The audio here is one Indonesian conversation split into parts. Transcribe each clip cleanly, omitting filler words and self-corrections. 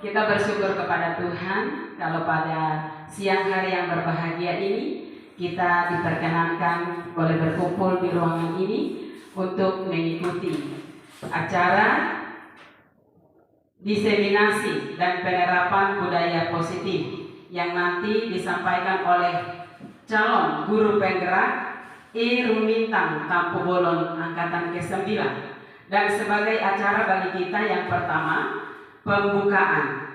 Kita bersyukur kepada Tuhan kalau pada siang hari yang berbahagia ini kita diperkenankan boleh berkumpul di ruangan ini untuk mengikuti acara diseminasi dan penerapan budaya positif yang nanti disampaikan oleh calon guru penggerak Rumintang Tampu Bolon Angkatan ke-9. Dan sebagai acara bagi kita yang pertama, pembukaan,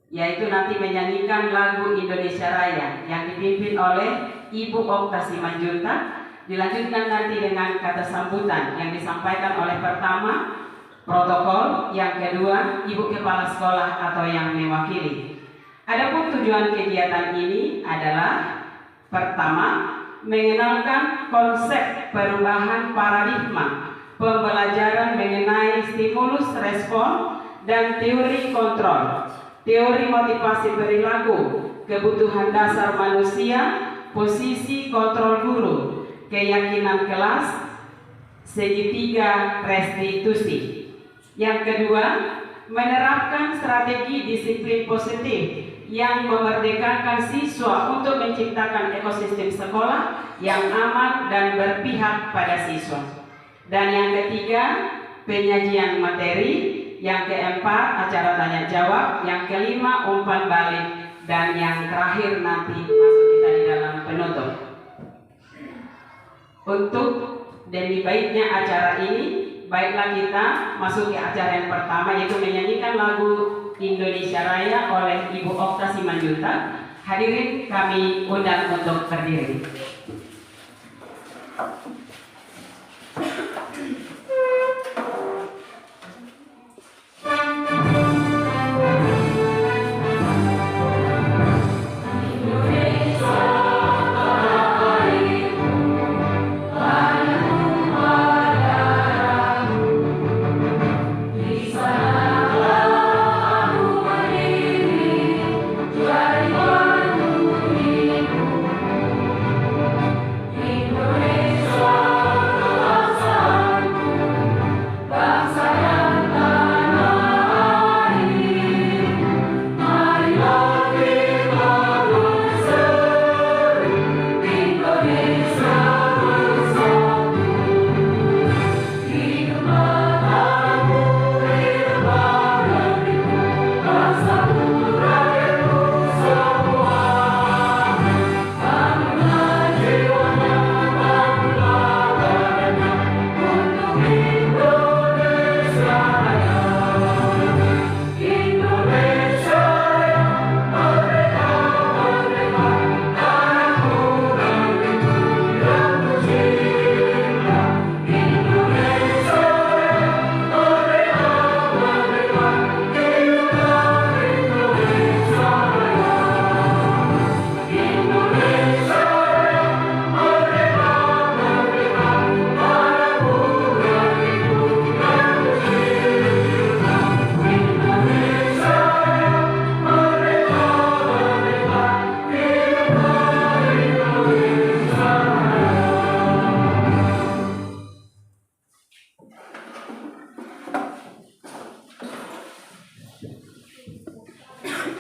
yaitu nanti menyanyikan lagu Indonesia Raya yang dipimpin oleh Ibu Okta Simanjuntak. Dilanjutkan nanti dengan kata sambutan yang disampaikan oleh pertama protokol, yang kedua Ibu Kepala Sekolah atau yang mewakili. Adapun tujuan kegiatan ini adalah pertama, mengenalkan konsep perubahan paradigma pembelajaran mengenai stimulus respon dan teori kontrol, teori motivasi perilaku, kebutuhan dasar manusia, posisi kontrol guru, keyakinan kelas, segitiga restitusi. Yang kedua, menerapkan strategi disiplin positif yang memerdekakan siswa untuk menciptakan ekosistem sekolah yang aman dan berpihak pada siswa. Dan yang ketiga, penyajian materi. Yang keempat, acara tanya jawab. Yang kelima, umpan balik. Dan yang terakhir nanti masuk kita di dalam penutup. Untuk demi baiknya acara ini, baiklah kita masuk ke acara yang pertama, yaitu menyanyikan lagu Indonesia Raya oleh Ibu Okta Simanjuntak. Hadirin kami undang untuk berdiri.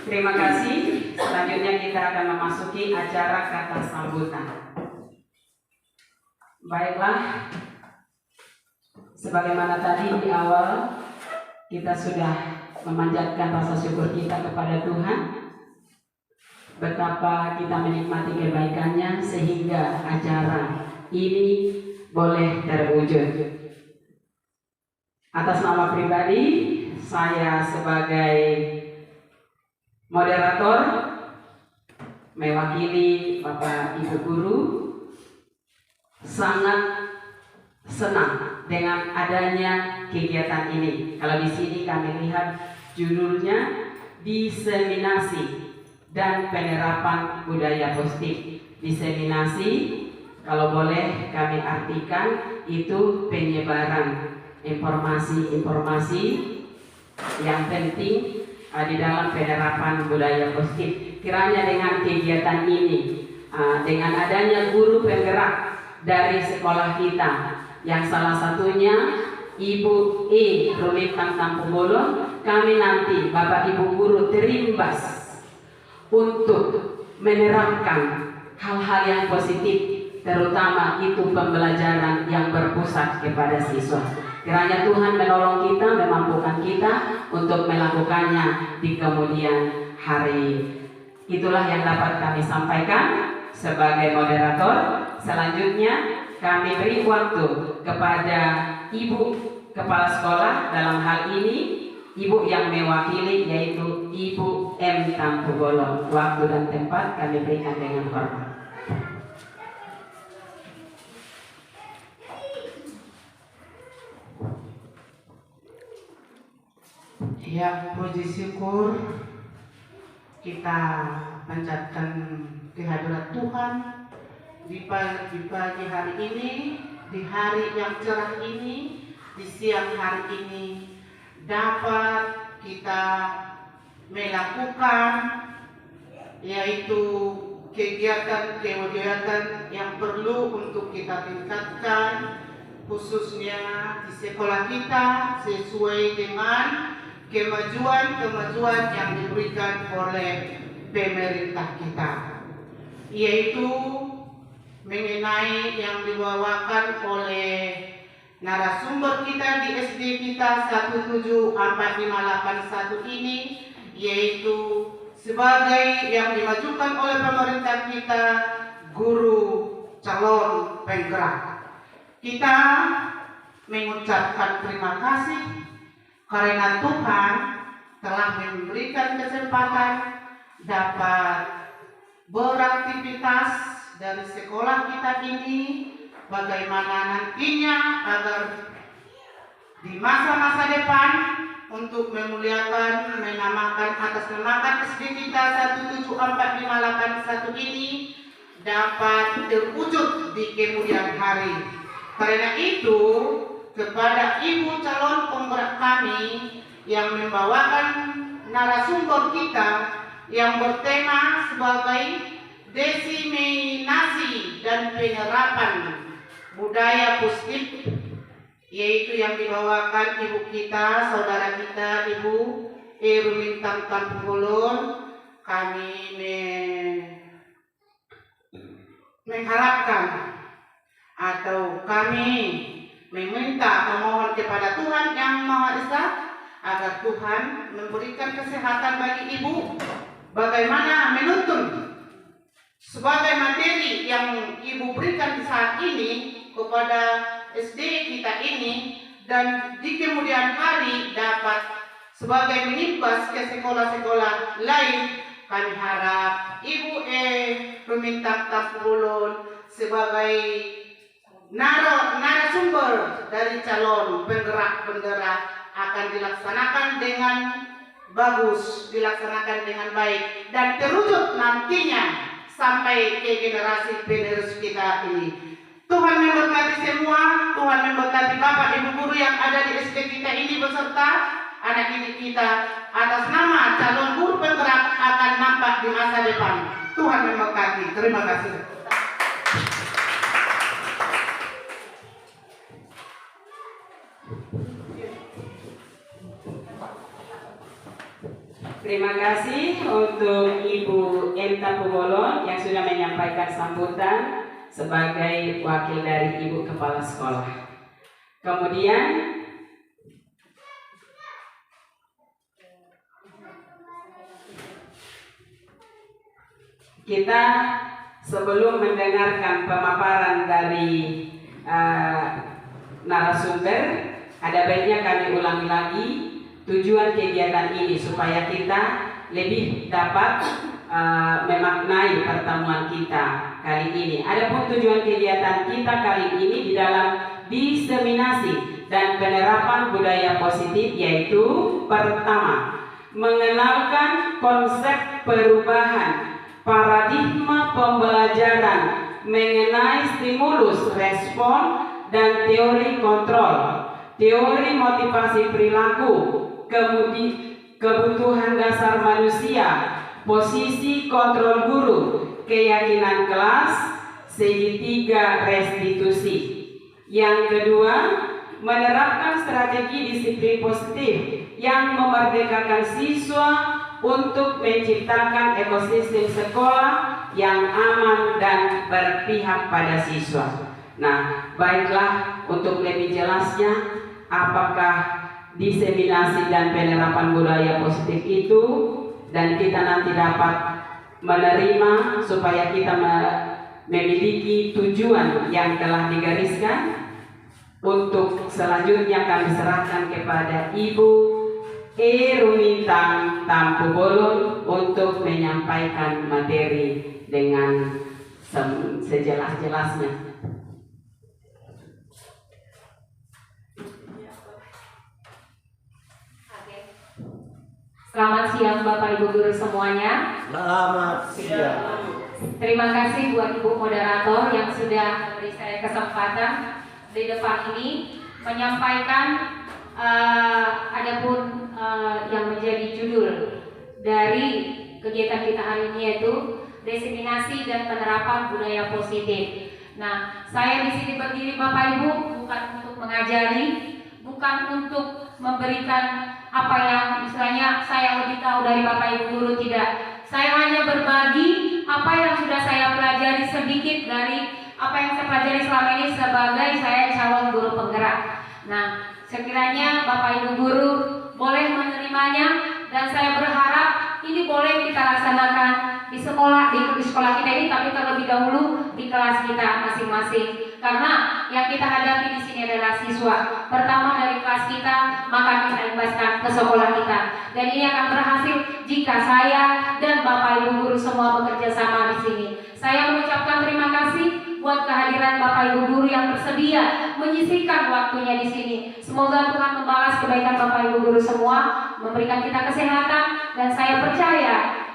Terima kasih. Selanjutnya kita akan memasuki acara kata sambutan. Baiklah, sebagaimana tadi di awal kita sudah memanjatkan rasa syukur kita kepada Tuhan, betapa kita menikmati kebaikannya sehingga acara ini boleh terwujud. Atas nama pribadi, saya sebagai moderator mewakili Bapak Ibu Guru sangat senang dengan adanya kegiatan ini. Kalau di sini kami lihat judulnya diseminasi dan penerapan budaya positif. Diseminasi, kalau boleh kami artikan, itu penyebaran informasi-informasi yang penting di dalam penerapan budaya positif. Kiranya dengan kegiatan ini, dengan adanya guru penggerak dari sekolah kita, yang salah satunya Ibu E. Rumintang Tampubolon, kami nanti Bapak Ibu guru terimbas untuk menerapkan hal-hal yang positif, terutama itu pembelajaran yang berpusat kepada siswa. Kiranya Tuhan menolong kita, memampukan kita untuk melakukannya di kemudian hari. Itulah yang dapat kami sampaikan sebagai moderator. Selanjutnya kami beri waktu kepada Ibu Kepala Sekolah, dalam hal ini Ibu yang mewakili yaitu Ibu M. Tampubolon. Waktu dan tempat kami berikan dengan hormat. Ya, puji syukur kita panjatkan kehadirat Tuhan di pagi hari ini, di hari yang cerah ini, di siang hari ini, dapat kita melakukan yaitu kegiatan-kegiatan yang perlu untuk kita tingkatkan, khususnya di sekolah kita sesuai dengan kemajuan yang diberikan oleh pemerintah kita, yaitu mengenai yang dibawakan oleh narasumber kita di SD kita 174581 ini, yaitu sebagai yang dimajukan oleh pemerintah kita, guru calon penggerak. Kita mengucapkan terima kasih karena Tuhan telah memberikan kesempatan dapat beraktivitas dari sekolah kita ini, bagaimana nantinya agar di masa-masa depan untuk memuliakan, menamakan atas namakan SD kita 174581 ini dapat terwujud di kemudian hari. Karena itu, kepada ibu calon penggerak kami yang membawakan narasumber kita yang bertema sebagai diseminasi dan penerapan budaya positif, yaitu yang dibawakan ibu kita, saudara kita, Ibu E. Rumintang Tampubolon, kami mengharapkan atau kami memohon kepada Tuhan Yang Maha Esa agar Tuhan memberikan kesehatan bagi ibu, bagaimana menuntun sebagai materi yang ibu berikan di saat ini kepada SD kita ini, dan di kemudian hari dapat sebagai mengimbas ke sekolah-sekolah lain. Kami harap Ibu E. Rumintang Tampubolon sebagai narasumber dari calon penggerak-penggerak akan dilaksanakan dengan bagus, dilaksanakan dengan baik, dan terwujud nantinya sampai ke generasi penerus kita ini. Tuhan memberkati semua, Tuhan memberkati Bapak Ibu guru yang ada di SD kita ini beserta anak didik kita. Atas nama calon guru penggerak akan nampak di masa depan. Tuhan memberkati. Terima kasih. Terima kasih untuk Ibu M. Tampubolon yang sudah menyampaikan sambutan sebagai wakil dari Ibu Kepala Sekolah. Kemudian kita sebelum mendengarkan pemaparan dari narasumber, ada baiknya kami ulangi lagi tujuan kegiatan ini supaya kita lebih dapat memaknai pertemuan kita kali ini. Adapun tujuan kegiatan kita kali ini di dalam diseminasi dan penerapan budaya positif, yaitu pertama, mengenalkan konsep perubahan paradigma pembelajaran mengenai stimulus respon dan teori kontrol, teori motivasi perilaku, kebutuhan dasar manusia, posisi kontrol guru, keyakinan kelas, segitiga restitusi. Yang kedua, menerapkan strategi disiplin positif yang memerdekakan siswa untuk menciptakan ekosistem sekolah yang aman dan berpihak pada siswa. Nah, baiklah, untuk lebih jelasnya apakah diseminasi dan penerapan budaya positif itu, dan kita nanti dapat menerima supaya kita memiliki tujuan yang telah digariskan. Untuk selanjutnya kami serahkan kepada Ibu Rumintang Tampu Bolon untuk menyampaikan materi dengan sejelas-jelasnya. Selamat siang Bapak Ibu Guru semuanya. Selamat siang. Terima kasih buat Ibu Moderator yang sudah memberi saya kesempatan di depan ini menyampaikan adapun yang menjadi judul dari kegiatan kita hari ini, yaitu diseminasi dan penerapan budaya positif. Nah, saya di sini berdiri Bapak Ibu bukan untuk mengajari, bukan untuk memberikan apa yang istilahnya saya lebih tahu dari Bapak Ibu Guru, tidak. Saya hanya berbagi apa yang sudah saya pelajari sedikit dari apa yang saya pelajari selama ini sebagai saya calon guru penggerak. Nah, sekiranya Bapak Ibu Guru boleh menerimanya, dan saya berharap ini boleh kita laksanakan di sekolah kita ini, tapi terlebih dahulu di kelas kita masing-masing. Karena yang kita hadapi di sini adalah siswa. Pertama dari kelas kita, maka kita imbaskan ke sekolah kita. Dan ini akan berhasil jika saya dan Bapak Ibu Guru semua bekerja sama di sini. Saya mengucapkan terima kasih buat kehadiran Bapak Ibu Guru yang bersedia menyisihkan waktunya di sini. Semoga Tuhan membalas kebaikan Bapak Ibu Guru semua, memberikan kita kesehatan, dan saya percaya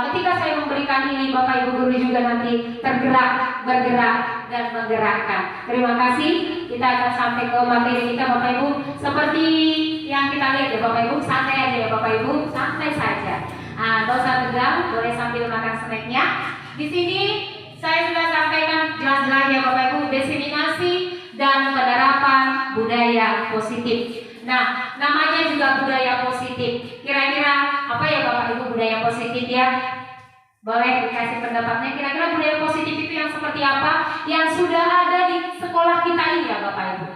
ketika saya memberikan ini, Bapak Ibu Guru juga nanti tergerak, bergerak, dan menggerakkan. Terima kasih. Kita akan sampai ke materi kita Bapak Ibu. Seperti yang kita lihat ya Bapak Ibu, santai aja ya Bapak Ibu, santai saja. Gak usah tegang, boleh sambil makan snacknya. Di sini saya sudah sampaikan jelas-jelas ya Bapak Ibu, diseminasi dan penerapan budaya positif. Nah, namanya juga budaya positif. Kira-kira apa ya Bapak Ibu budaya positif ya? Boleh dikasih pendapatnya, kira-kira budaya positif itu yang seperti apa yang sudah ada di sekolah kita ini ya Bapak Ibu?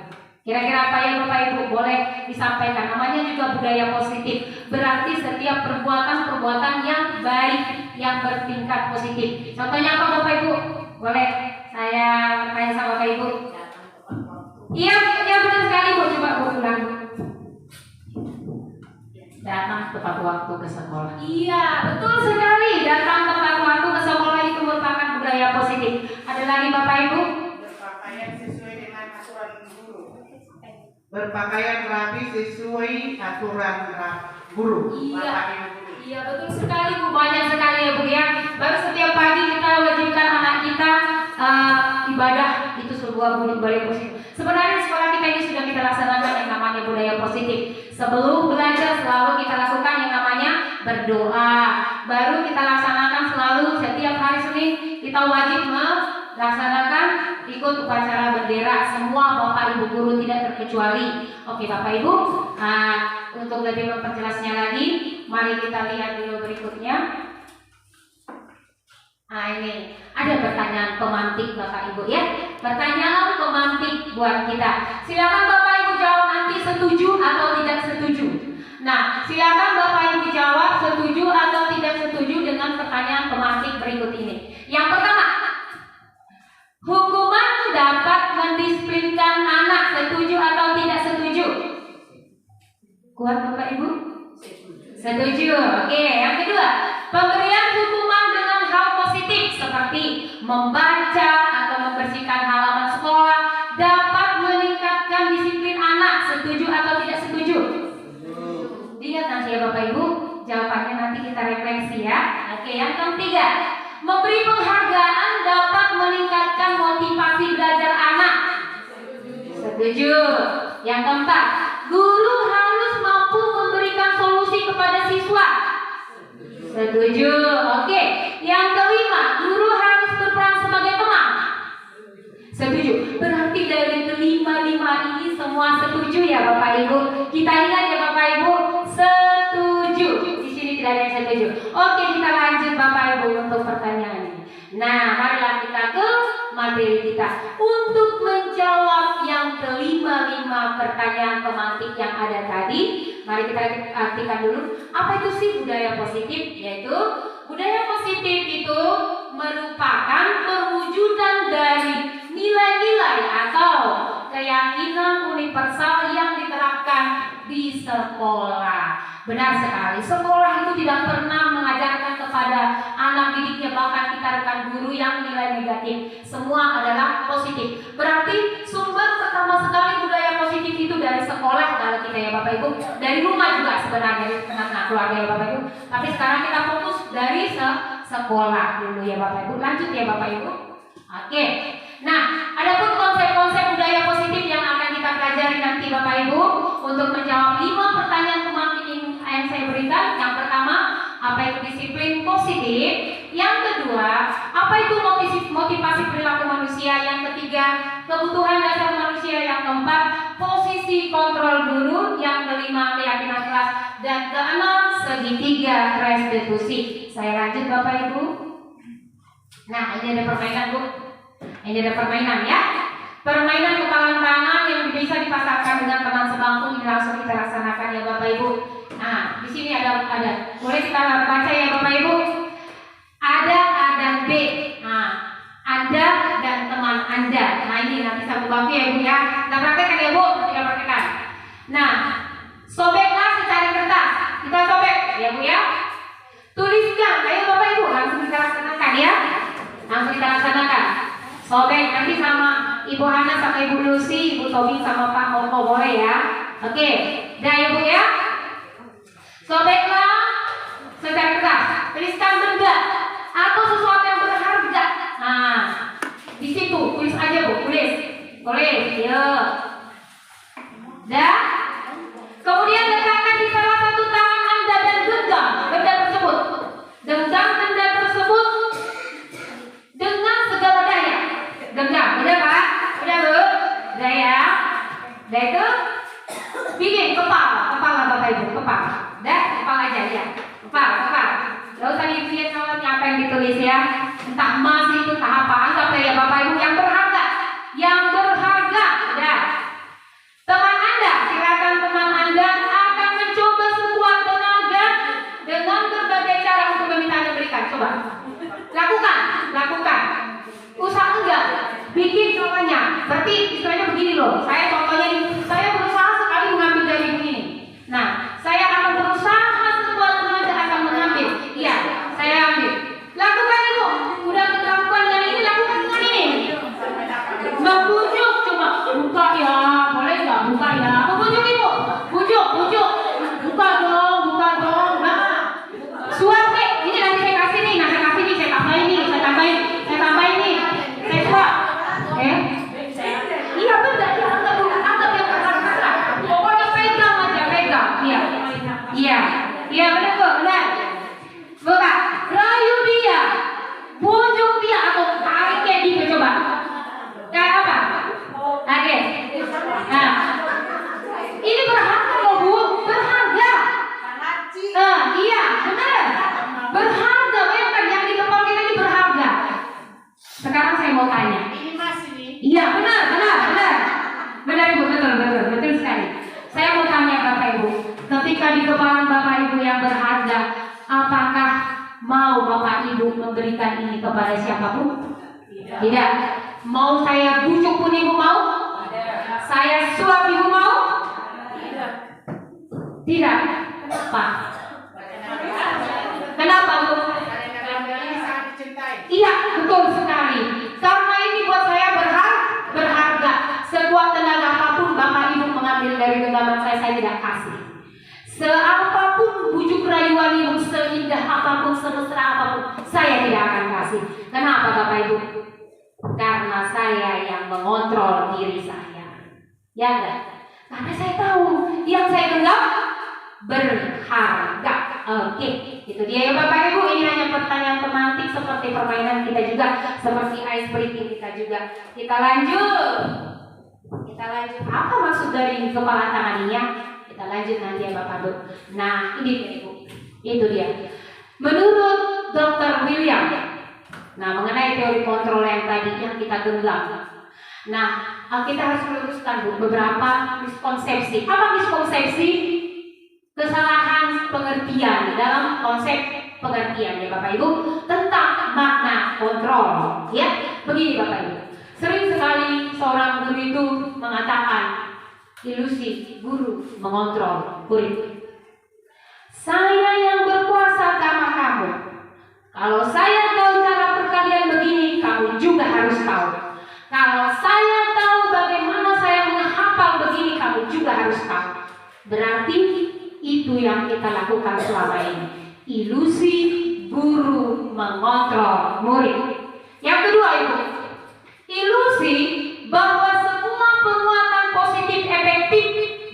Kira-kira apa ya Bapak Ibu? Boleh disampaikan. Namanya juga budaya positif. Berarti setiap perbuatan-perbuatan yang baik, yang bertingkat positif. Contohnya apa Bapak Ibu? Boleh saya tanya sama Bapak Ibu? Iya, benar sekali Bu. Coba Bu ulang. Datang tepat waktu ke sekolah. Iya, betul sekali. Datang tepat waktu ke sekolah itu merupakan budaya positif. Ada lagi Bapak Ibu? Berpakaian sesuai dengan aturan guru. Berpakaian rapi sesuai aturan guru. Iya betul sekali Bu. Banyak sekali ya Bu ya. Baru setiap pagi kita wajibkan anak kita ibadah, itu sebuah budaya positif. Sebenarnya sekolah kita ini sudah kita laksanakan yang namanya budaya positif. Sebelum belajar selalu kita lakukan yang namanya berdoa. Baru kita laksanakan selalu setiap hari Senin kita wajib melaksanakan ikut upacara bendera. Semua Bapak Ibu Guru tidak terkecuali. Oke Bapak Ibu, untuk lebih memperjelasnya lagi, mari kita lihat dulu berikutnya. Ini ada pertanyaan pemantik Bapak Ibu ya. Pertanyaan pemantik buat kita. Silakan Bapak Ibu jawab nanti setuju atau tidak setuju. Nah, silakan Bapak Ibu jawab setuju atau tidak setuju dengan pertanyaan pemantik berikut ini. Yang pertama, hukuman dapat mendisiplinkan anak, setuju atau tidak setuju? Kuat Bapak Ibu? Setuju. Oke, yang kedua, pemberian hukuman dengan hal positif seperti membaca atau membersihkan halaman sekolah dapat meningkatkan disiplin anak, setuju atau tidak setuju? Lihat nanti ya Bapak Ibu, jawabannya nanti kita refleksi ya. Oke, yang ketiga, memberi penghargaan dapat meningkatkan motivasi belajar anak, setuju. Yang keempat, guru harus mampu memberikan solusi kepada siswa, setuju. Oke, yang kelima, guru harus berperan sebagai teman, setuju. Berarti dari kelima-lima ini semua setuju. ya Bapak Ibu? Kita ingat ya Bapak Ibu? Setuju. Di sini tidak ada yang setuju. Oke, kita lanjut Bapak Ibu untuk pertanyaan. Nah, marilah kita ke materi kita untuk menjawab yang kelima pertanyaan pemantik yang ada tadi. Mari kita artikan dulu apa itu sih budaya positif. Yaitu budaya positif itu merupakan perwujudan dari nilai-nilai atau keyakinan universal yang diterapkan di sekolah. Benar sekali, sekolah itu tidak pernah mengajarkan kepada anak didiknya, bahkan kita rekan guru, yang nilai negatif. Semua adalah positif. Berarti sumber pertama sekali budaya positif itu dari sekolah kalau kita ya Bapak Ibu. Dari rumah juga sebenarnya, dari tengah-tengah keluarga ya Bapak Ibu. Tapi sekarang kita fokus dari sekolah dulu ya Bapak Ibu. Lanjut ya Bapak Ibu. Oke. Nah, adapun konsep-konsep budaya positif yang akan kita pelajari nanti Bapak Ibu untuk menjawab 5 pertanyaan pemantik yang saya berikan. Yang pertama, apa itu disiplin positif? Yang kedua, apa itu motivasi perilaku manusia? Yang ketiga, kebutuhan dasar manusia. Yang keempat, posisi kontrol guru. Yang kelima, keyakinan kelas. Dan keenam, segitiga restitusi. Saya lanjut Bapak Ibu. Nah, ini ada permainan Bu. Ini ada permainan ya. Permainan kepalan tangan yang bisa dipasarkan dengan teman sebangku. Ini langsung kita laksanakan ya Bapak Ibu. Nah, di sini ada. Boleh kita baca ya Bapak Ibu. Ada A dan B. Nah, Anda dan teman Anda. Nah, ini nanti satu bangku ya Ibu ya. Kita praktekkan ya Bu. Kita praktekkan. Nah, sobeklah secari kertas. Kita sobek ya Bu ya. Tuliskan. Ayo Bapak Ibu, langsung kita laksanakan ya. Langsung kita laksanakan. Sobek nanti sama Ibu Hana sama Ibu Lucy, Ibu Tobi sama Pak Moko, boleh ya. Oke. Dah ya Bu ya. Sobeklah secari kertas. Tuliskan benda atau sesuatu yang berharga. Nah, di situ tulis aja Bu, tulis. Ya. Dah. Kemudian letakkan di salah satu tangan Anda dan genggam benda tersebut. Genggam benda tersebut dengan segala daya. Genggam, udah Pak? Udah Bu? Udah ya? Udah itu? Bikin kepala Bapak Ibu, kepala. Udah, kepala aja ya. Kepala. Gak usah dilihat kalau apa yang ditulis ya. Entah emas itu, entah apa. Anggap ya Bapak Ibu yang berharga. Udah. Teman Anda, silakan teman Anda akan mencoba sekuat tenaga dengan berbagai cara untuk meminta Anda berikan. Coba. Lakukan. Usaha enggak? Bikin contohnya. Berarti istilahnya begini loh. Saya contohnya ini, saya berusaha sekali mengambil dari ibu ini. Nah, saya akan berusaha sekuat tenaga akan mengambil. Iya, saya ambil. Lakukan Ibu. Udah lakukan dengan ini, lakukan dengan ini. Membujuk coba. Buka ya, boleh nggak? Buka ya. Membujuk Ibu. Bujuk. Buka dong. Nah, suara ini nanti saya kasih nih. Nah, saya kasih nih. Saya tambahin nih. Saya tambahin nih. Saya coba. Iya benar. Anggap yang benar. Pokoknya pegang aja. Iya benar Bu. Benar. Buka. Rayu dia. Bujuk dia atau tarik kayak gitu coba. Kayak apa? Oke. Nah, ini berharga loh Bu, berharga. Iya benar, berharga. Bayangkan yang di kepala kita ini berharga. Sekarang saya mau tanya. Ini Mas ini. Iya benar Ibu, betul sekali. Saya mau tanya Bapak Ibu, ketika di kepala Bapak Ibu yang berharga, apakah mau Bapak Ibu memberikan ini kepada siapapun? Tidak. Mau saya bujuk pun Ibu mau? Saya suap Ibu mau? Tidak. Kenapa Bu? Iya, betul sekali. Karena ini buat saya berharga. Sekuat tenaga apapun Bapak Ibu mengambil dari genggaman saya tidak kasih. Seapapun bujuk rayuan Ibu, seindah apapun, semesra apapun, saya tidak akan kasih. Kenapa Bapak Ibu? Karena saya yang mengontrol diri saya. Ya enggak? Karena saya tahu yang saya genggam berharga. Oke, itu dia ya Bapak Ibu. Ini hanya pertanyaan pemantik seperti permainan kita juga, seperti ice breaking kita juga. Kita lanjut. kita lanjut. Apa maksud dari kepala tangan ini ya? Kita lanjut nanti ya Bapak Ibu. Nah ini dia Ibu, itu dia. Menurut Dr. William, nah mengenai teori kontrol yang tadi yang kita genggam, nah kita harus meluruskan Bu beberapa miskonsepsi. Apa miskonsepsi? Kesalahan pengertian dalam konsep pengertian ya Bapak Ibu tentang makna kontrol. Ya, begini Bapak Ibu. Sering sekali seorang guru itu mengatakan ilusi guru mengontrol murid. Saya yang berkuasa karena kamu. Kalau saya tahu cara perkalian begini, kamu juga harus tahu. Kalau saya tahu bagaimana saya menghafal begini, kamu juga harus tahu. Berarti itu yang kita lakukan selama ini. Ilusi guru mengontrol murid. Yang kedua Ibu, ilusi bahwa semua penguatan positif efektif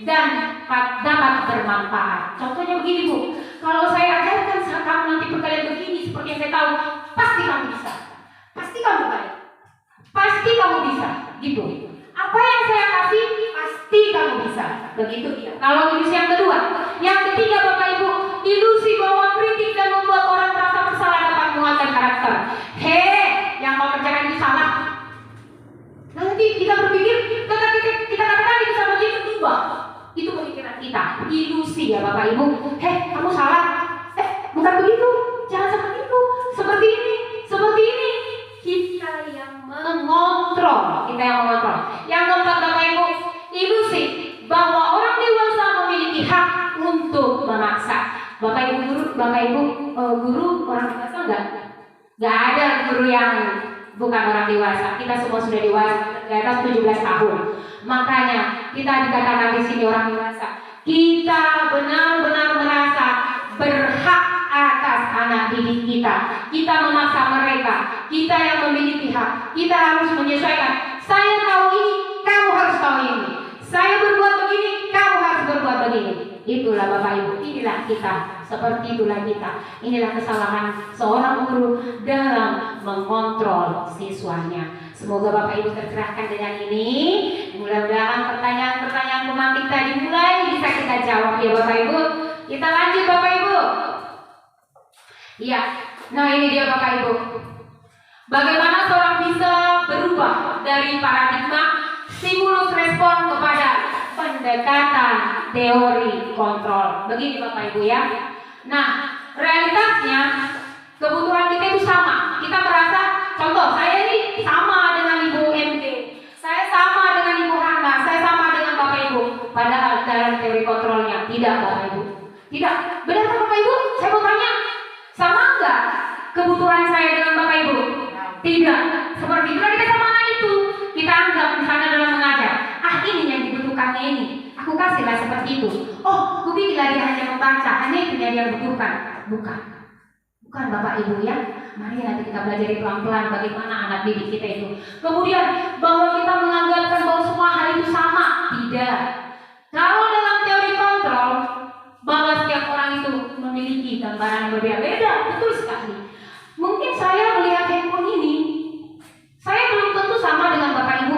dan dapat bermanfaat. Contohnya begini Bu, kalau saya ajarkan kamu nanti perkalian begini seperti yang saya tahu, pasti kamu bisa, pasti kamu baik, pasti kamu bisa, gitu. Apa yang saya kasih pasti kamu bisa, begitu dia. Kalau ilusi yang kedua, yang ketiga Bapak Ibu, ilusi bahwa kritik dan membuat orang merasa bersalah dapat menguatkan karakter. Yang kau kerjakan itu salah. Nanti kita berpikir, kita katakan itu sama dia berubah. Itu pemikiran kita, ilusi ya Bapak Ibu. Kamu salah. Bukan begitu. Jangan seperti itu. Seperti ini, seperti ini. Kita yang mengontrol. Yang keempat Bapak Ibu, ilusi bahwa orang dewasa memiliki hak untuk memaksa. Bapak Ibu guru orang dewasa enggak? Enggak ada guru yang bukan orang dewasa. Kita semua sudah dewasa, di atas 17 tahun. Makanya kita dikatakan di sini orang dewasa. Kita benar-benar merasa berhak atas anak didik kita. Kita memaksa mereka. Kita yang memiliki hak. Kita harus menyesuaikan. Saya tahu ini, kamu harus tahu ini. Saya berbuat begini, kamu harus berbuat begini. Itulah Bapak Ibu, inilah kita. Seperti itulah kita. Inilah kesalahan seorang guru dalam mengontrol siswanya. Semoga Bapak Ibu tercerahkan dengan ini. Mudah-mudahan pertanyaan-pertanyaan pemantik tadi mulai bisa kita jawab ya Bapak Ibu. Kita lanjut Bapak Ibu. Ya, nah ini dia Bapak Ibu. Bagaimana seorang bisa berubah dari paradigma stimulus respon kepada pendekatan teori kontrol. Begini Bapak Ibu ya. Nah, realitasnya kebutuhan kita itu sama. Kita merasa, contoh saya ini sama dengan Ibu MD, saya sama dengan Ibu Hana, saya sama dengan Bapak Ibu. Padahal dalam teori kontrolnya tidak Bapak Ibu. Tidak. Benar Bapak Ibu? Saya mau tanya, sama enggak kebutuhan saya dengan Bapak Ibu? Tidak. Seperti itu kita sama anak itu. Kita anggap misalnya dalam mengajar, ini yang dibutuhkannya ini. Aku kasihlah seperti itu. Oh, aku bikinlah dia hanya membaca, hanya itu yang dia butuhkan. Bukan Bapak Ibu ya. Mari nanti kita belajar pelan-pelan bagaimana anak didik kita itu. Kemudian bahwa kita menganggapkan bahwa semua hal itu sama. Tidak. Kalau dalam teori kontrol bahwa setiap orang itu memiliki gambaran yang berbeda-beda, betul sekali. Mungkin saya melihat handphone ini, saya belum tentu sama dengan Bapak Ibu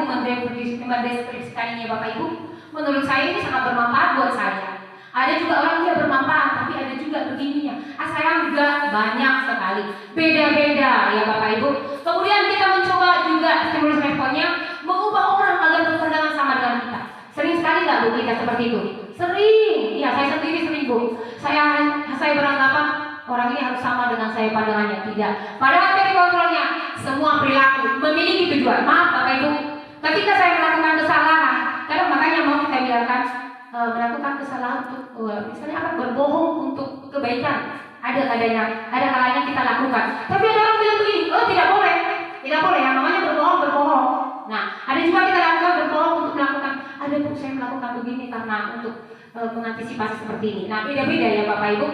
mendeskripsikan ini ya Bapak Ibu. Menurut saya ini sangat bermanfaat buat saya. Ada juga orang yang bermanfaat, tapi ada juga begininya. Saya juga banyak sekali, beda-beda ya Bapak Ibu. Kemudian kita mencoba juga stimulus responnya mengubah orang agar berpandangan sama dengan kita. Sering sekali nggak Bu kita seperti itu? Sering, ya saya sendiri sering Bu. Saya beranggapan orang ini harus sama dengan saya pandangannya. Tidak. Padahal dari kontrolnya semua perilaku memiliki tujuan. Maaf Bapak Ibu, ketika saya melakukan kesalahan, karena makanya mau kita biarkan melakukan kesalahan untuk misalnya apa berbohong untuk kebaikan. Ada kalanya kita lakukan. Tapi ada orang bilang begini, tidak boleh yang namanya berbohong. Nah, ada juga kita lakukan berbohong untuk melakukan. Ada Bu, saya melakukan begini karena untuk mengantisipasi seperti ini. Nah, beda-beda ya Bapak Ibu.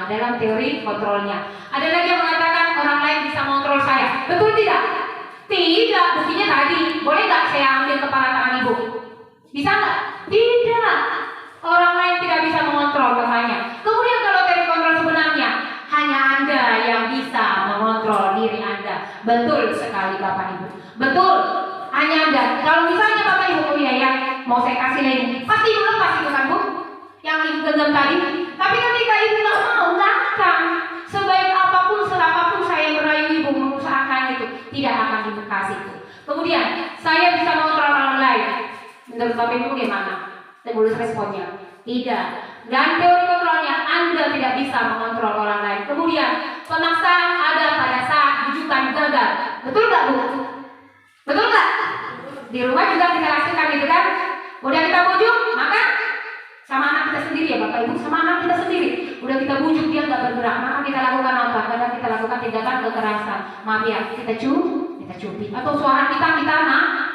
Dalam teori kontrolnya. Ada lagi yang mengatakan orang lain bisa mengontrol saya. Betul tidak? Tidak. Buktinya tadi. Boleh nggak saya ambil kepala tangan Ibu? Bisa nggak? Tidak. Orang lain tidak bisa mengontrol katanya. Kemudian kalau teori kontrol sebenarnya hanya Anda yang bisa mengontrol diri Anda. Betul sekali Bapak Ibu. Betul. Hanya Anda. Kalau misalnya Bapak Ibu ya mau saya kasih lagi, pasti ibu lepas itu kan Bu, yang ibu genggam tadi. Tapi ketika ibu nggak akan, sebaik apapun, serapapun saya merayu ibu mengusahakan itu, tidak akan ibu kasih itu. Kemudian saya bisa mengontrol orang lain. Menurut Bapak Ibu bagaimana? Stimulus responnya tidak. Dan teori kontrolnya, Anda tidak bisa mengontrol orang lain. Kemudian pemaksaan ada pada saat bujukan gagal. Betul nggak Bu? Betul nggak? Di rumah juga kita lakukan gitu kan? Udah kita bujuk, maka sama anak kita sendiri ya Bapak Ibu, sama anak kita sendiri. Udah kita bujuk dia nggak bergerak, maka kita lakukan apa? Kadang kita lakukan tindakan kekerasan. Maaf ya, kita cubit. Atau suara kita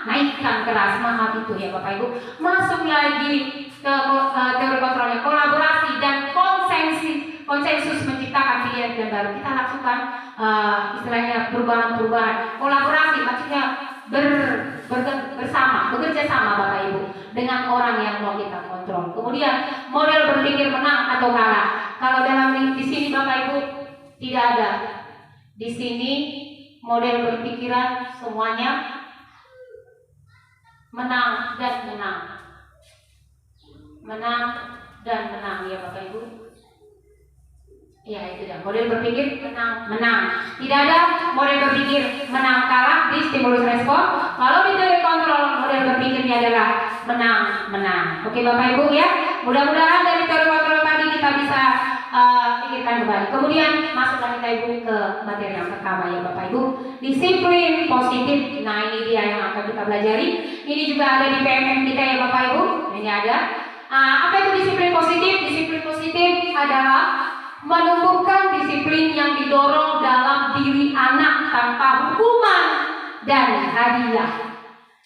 naikkan keras, maaf itu ya Bapak Ibu. Masuk lagi ke teori kontrolnya, kolaborasi dan konsensus menciptakan pilihan yang baru. Kita lakukan istilahnya perubahan. Kolaborasi maksudnya bekerja sama Bapak Ibu dengan orang yang mau kita kontrol. Kemudian model berpikir menang atau kalah. Kalau di sini Bapak Ibu tidak ada. Di sini model berpikiran semuanya menang dan menang. Menang dan menang ya Bapak Ibu. Ya itu dah, model berpikir menang. Tidak ada model berpikir menang kalah di stimulus respon. Kalau di teori kontrol model berpikirnya adalah menang. Oke Bapak Ibu ya. Mudah-mudahan dari teori kontrol tadi kita bisa pikirkan kembali. Kemudian masuklah kita Ibu ke materi yang pertama ya Bapak Ibu. Disiplin positif. Nah ini dia yang akan kita pelajari. Ini juga ada di PMM kita ya Bapak Ibu. Ini ada. Apa itu disiplin positif? Disiplin positif adalah menumbuhkan disiplin yang didorong dalam diri anak tanpa hukuman dan hadiah.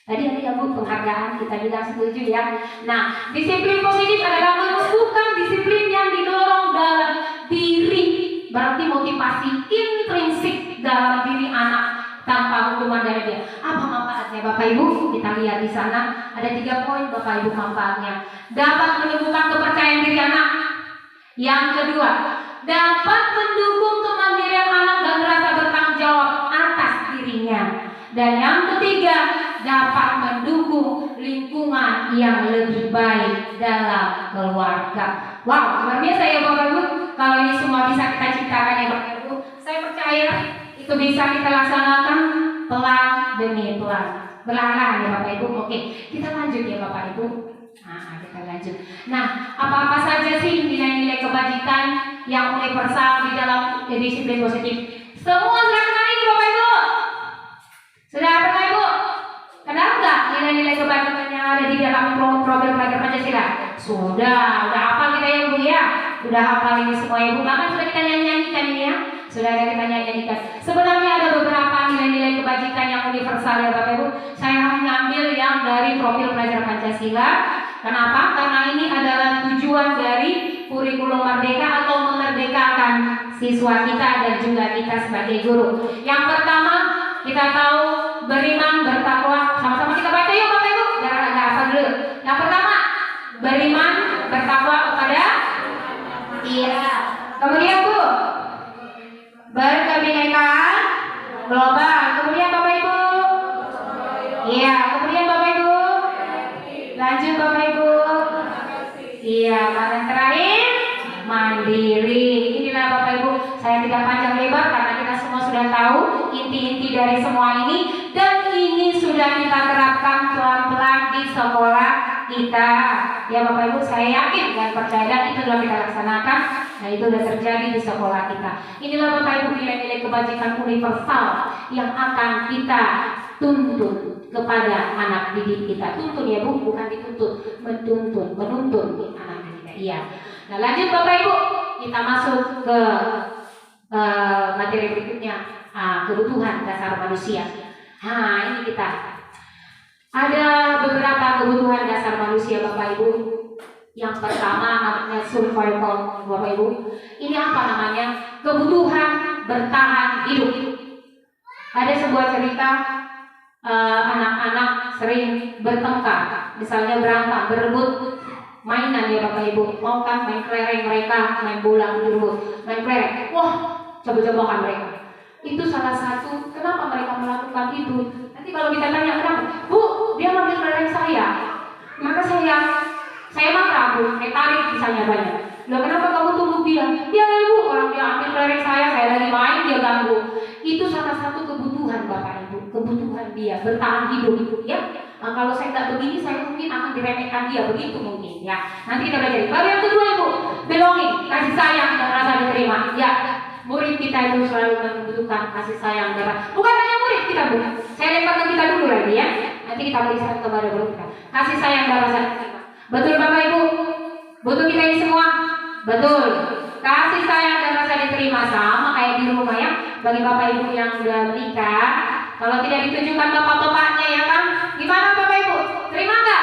Tadi ada ya Bu penghargaan, kita bilang setuju ya. Nah, disiplin positif adalah menumbuhkan disiplin yang didorong dalam diri. Berarti motivasi intrinsik dalam diri anak tanpa hukuman dan hadiah. Apa manfaatnya Bapak Ibu? Kita lihat di sana ada 3 poin Bapak Ibu manfaatnya. Dapat menumbuhkan kepercayaan diri anak. Yang kedua, dapat mendukung kemandirian anak dan rasa bertanggung jawab atas dirinya. Dan yang ketiga, dapat mendukung lingkungan yang lebih baik dalam keluarga. Wow, luar biasa ya Bapak Ibu. Kalau ini semua bisa kita ciptakan ya Bapak Ibu, saya percaya itu bisa kita laksanakan pelan demi pelan. Perlahan ya Bapak Ibu. Oke, kita lanjut ya Bapak Ibu. Kita lanjut. Nah, apa-apa saja sih nilai-nilai kebajikan yang universal di dalam disiplin positif? Semua sudah kenal ini Bapak Ibu? Sudah pernah Ibu? Kenal nggak nilai-nilai kebajikan yang ada di dalam program pelajar Pancasila? Sudah hafal kita ya Bu ya? Udah hafal ini semua Ibu. Bahkan sudah kita nyanyikan ini ya? Sudah ada kita nyanyikan. Sebenarnya ada beberapa nilai-nilai kebajikan yang universal ya Bapak Ibu. Saya hanya ambil yang dari profil pelajar Pancasila. Kenapa? Karena ini adalah tujuan dari kurikulum merdeka atau memerdekakan siswa kita dan juga kita sebagai guru. Yang pertama kita tahu beriman bertakwa. Sama-sama kita baca yuk Bapak Ibu. Biar agak hafal dulu. Yang pertama beriman bertakwa kepada Kemudian Bu, berkebinekaan global. Kemudian Bapak Ibu. Iya, kemudian Bapak Ibu. Lanjut Bapak Ibu. Iya, yang terakhir mandiri. Inilah Bapak Ibu, saya tidak panjang lebar karena kita semua sudah tahu inti-inti dari semua ini, dan ini sudah kita terapkan pelan-pelan di sekolah kita. Ya Bapak Ibu, saya yakin dan percaya dan itu sudah kita laksanakan. Nah, itu sudah terjadi di sekolah kita. Inilah Bapak Ibu nilai-nilai kebajikan universal yang akan kita tuntun kepada anak didik kita. Tuntun ya Bu, bukan dituntut, menuntun anak didik kita. Iya. Nah, lanjut Bapak Ibu, kita masuk ke materi berikutnya, kebutuhan dasar manusia. Nah, ini kita ada beberapa kebutuhan dasar manusia Bapak Ibu. Yang pertama namanya survival Bapak Ibu. Ini apa namanya? Kebutuhan bertahan hidup. Ada sebuah cerita anak-anak sering bertengkar, misalnya berantem, berebut mainan ya Bapak Ibu. Mau kan main kelereng mereka, main bola berebut, main kelereng. Wah, coba-cobakan mereka. Itu salah satu kenapa mereka melakukan itu. Nanti kalau kita tanya kenapa, Bu, dia ngambil kelereng saya. Maka saya marah Bu, saya tarik misalnya banyak. Loh kenapa kamu tunggu dia? Dia ibu, orang dia ambil kelereng saya lagi main dia ganggu. Itu salah satu kebutuhan Bapak Ibu, kebutuhan dia bertahan hidup ya. Nah, kalau saya nggak begini, saya mungkin akan diremehkan dia, begitu mungkin ya. Nanti kita belajar. Bab yang kedua Ibu, belonging, kasih sayang dan rasa diterima. Ya, murid kita itu selalu membutuhkan kasih sayang dan rasa. Bukan hanya murid kita Bu, saya lemparkan kita dulu lagi ya. Nanti kita berikan kepada murid kita. Kasih sayang dan rasa diterima. Betul Bapak Ibu? Butuh kita ini semua? Betul. Kasih sayang dan rasa diterima sama kayak di rumah ya. Bagi Bapak Ibu yang sudah menikah, kalau tidak ditunjukkan bapak-bapaknya ya kan, gimana Bapak Ibu? Terima nggak?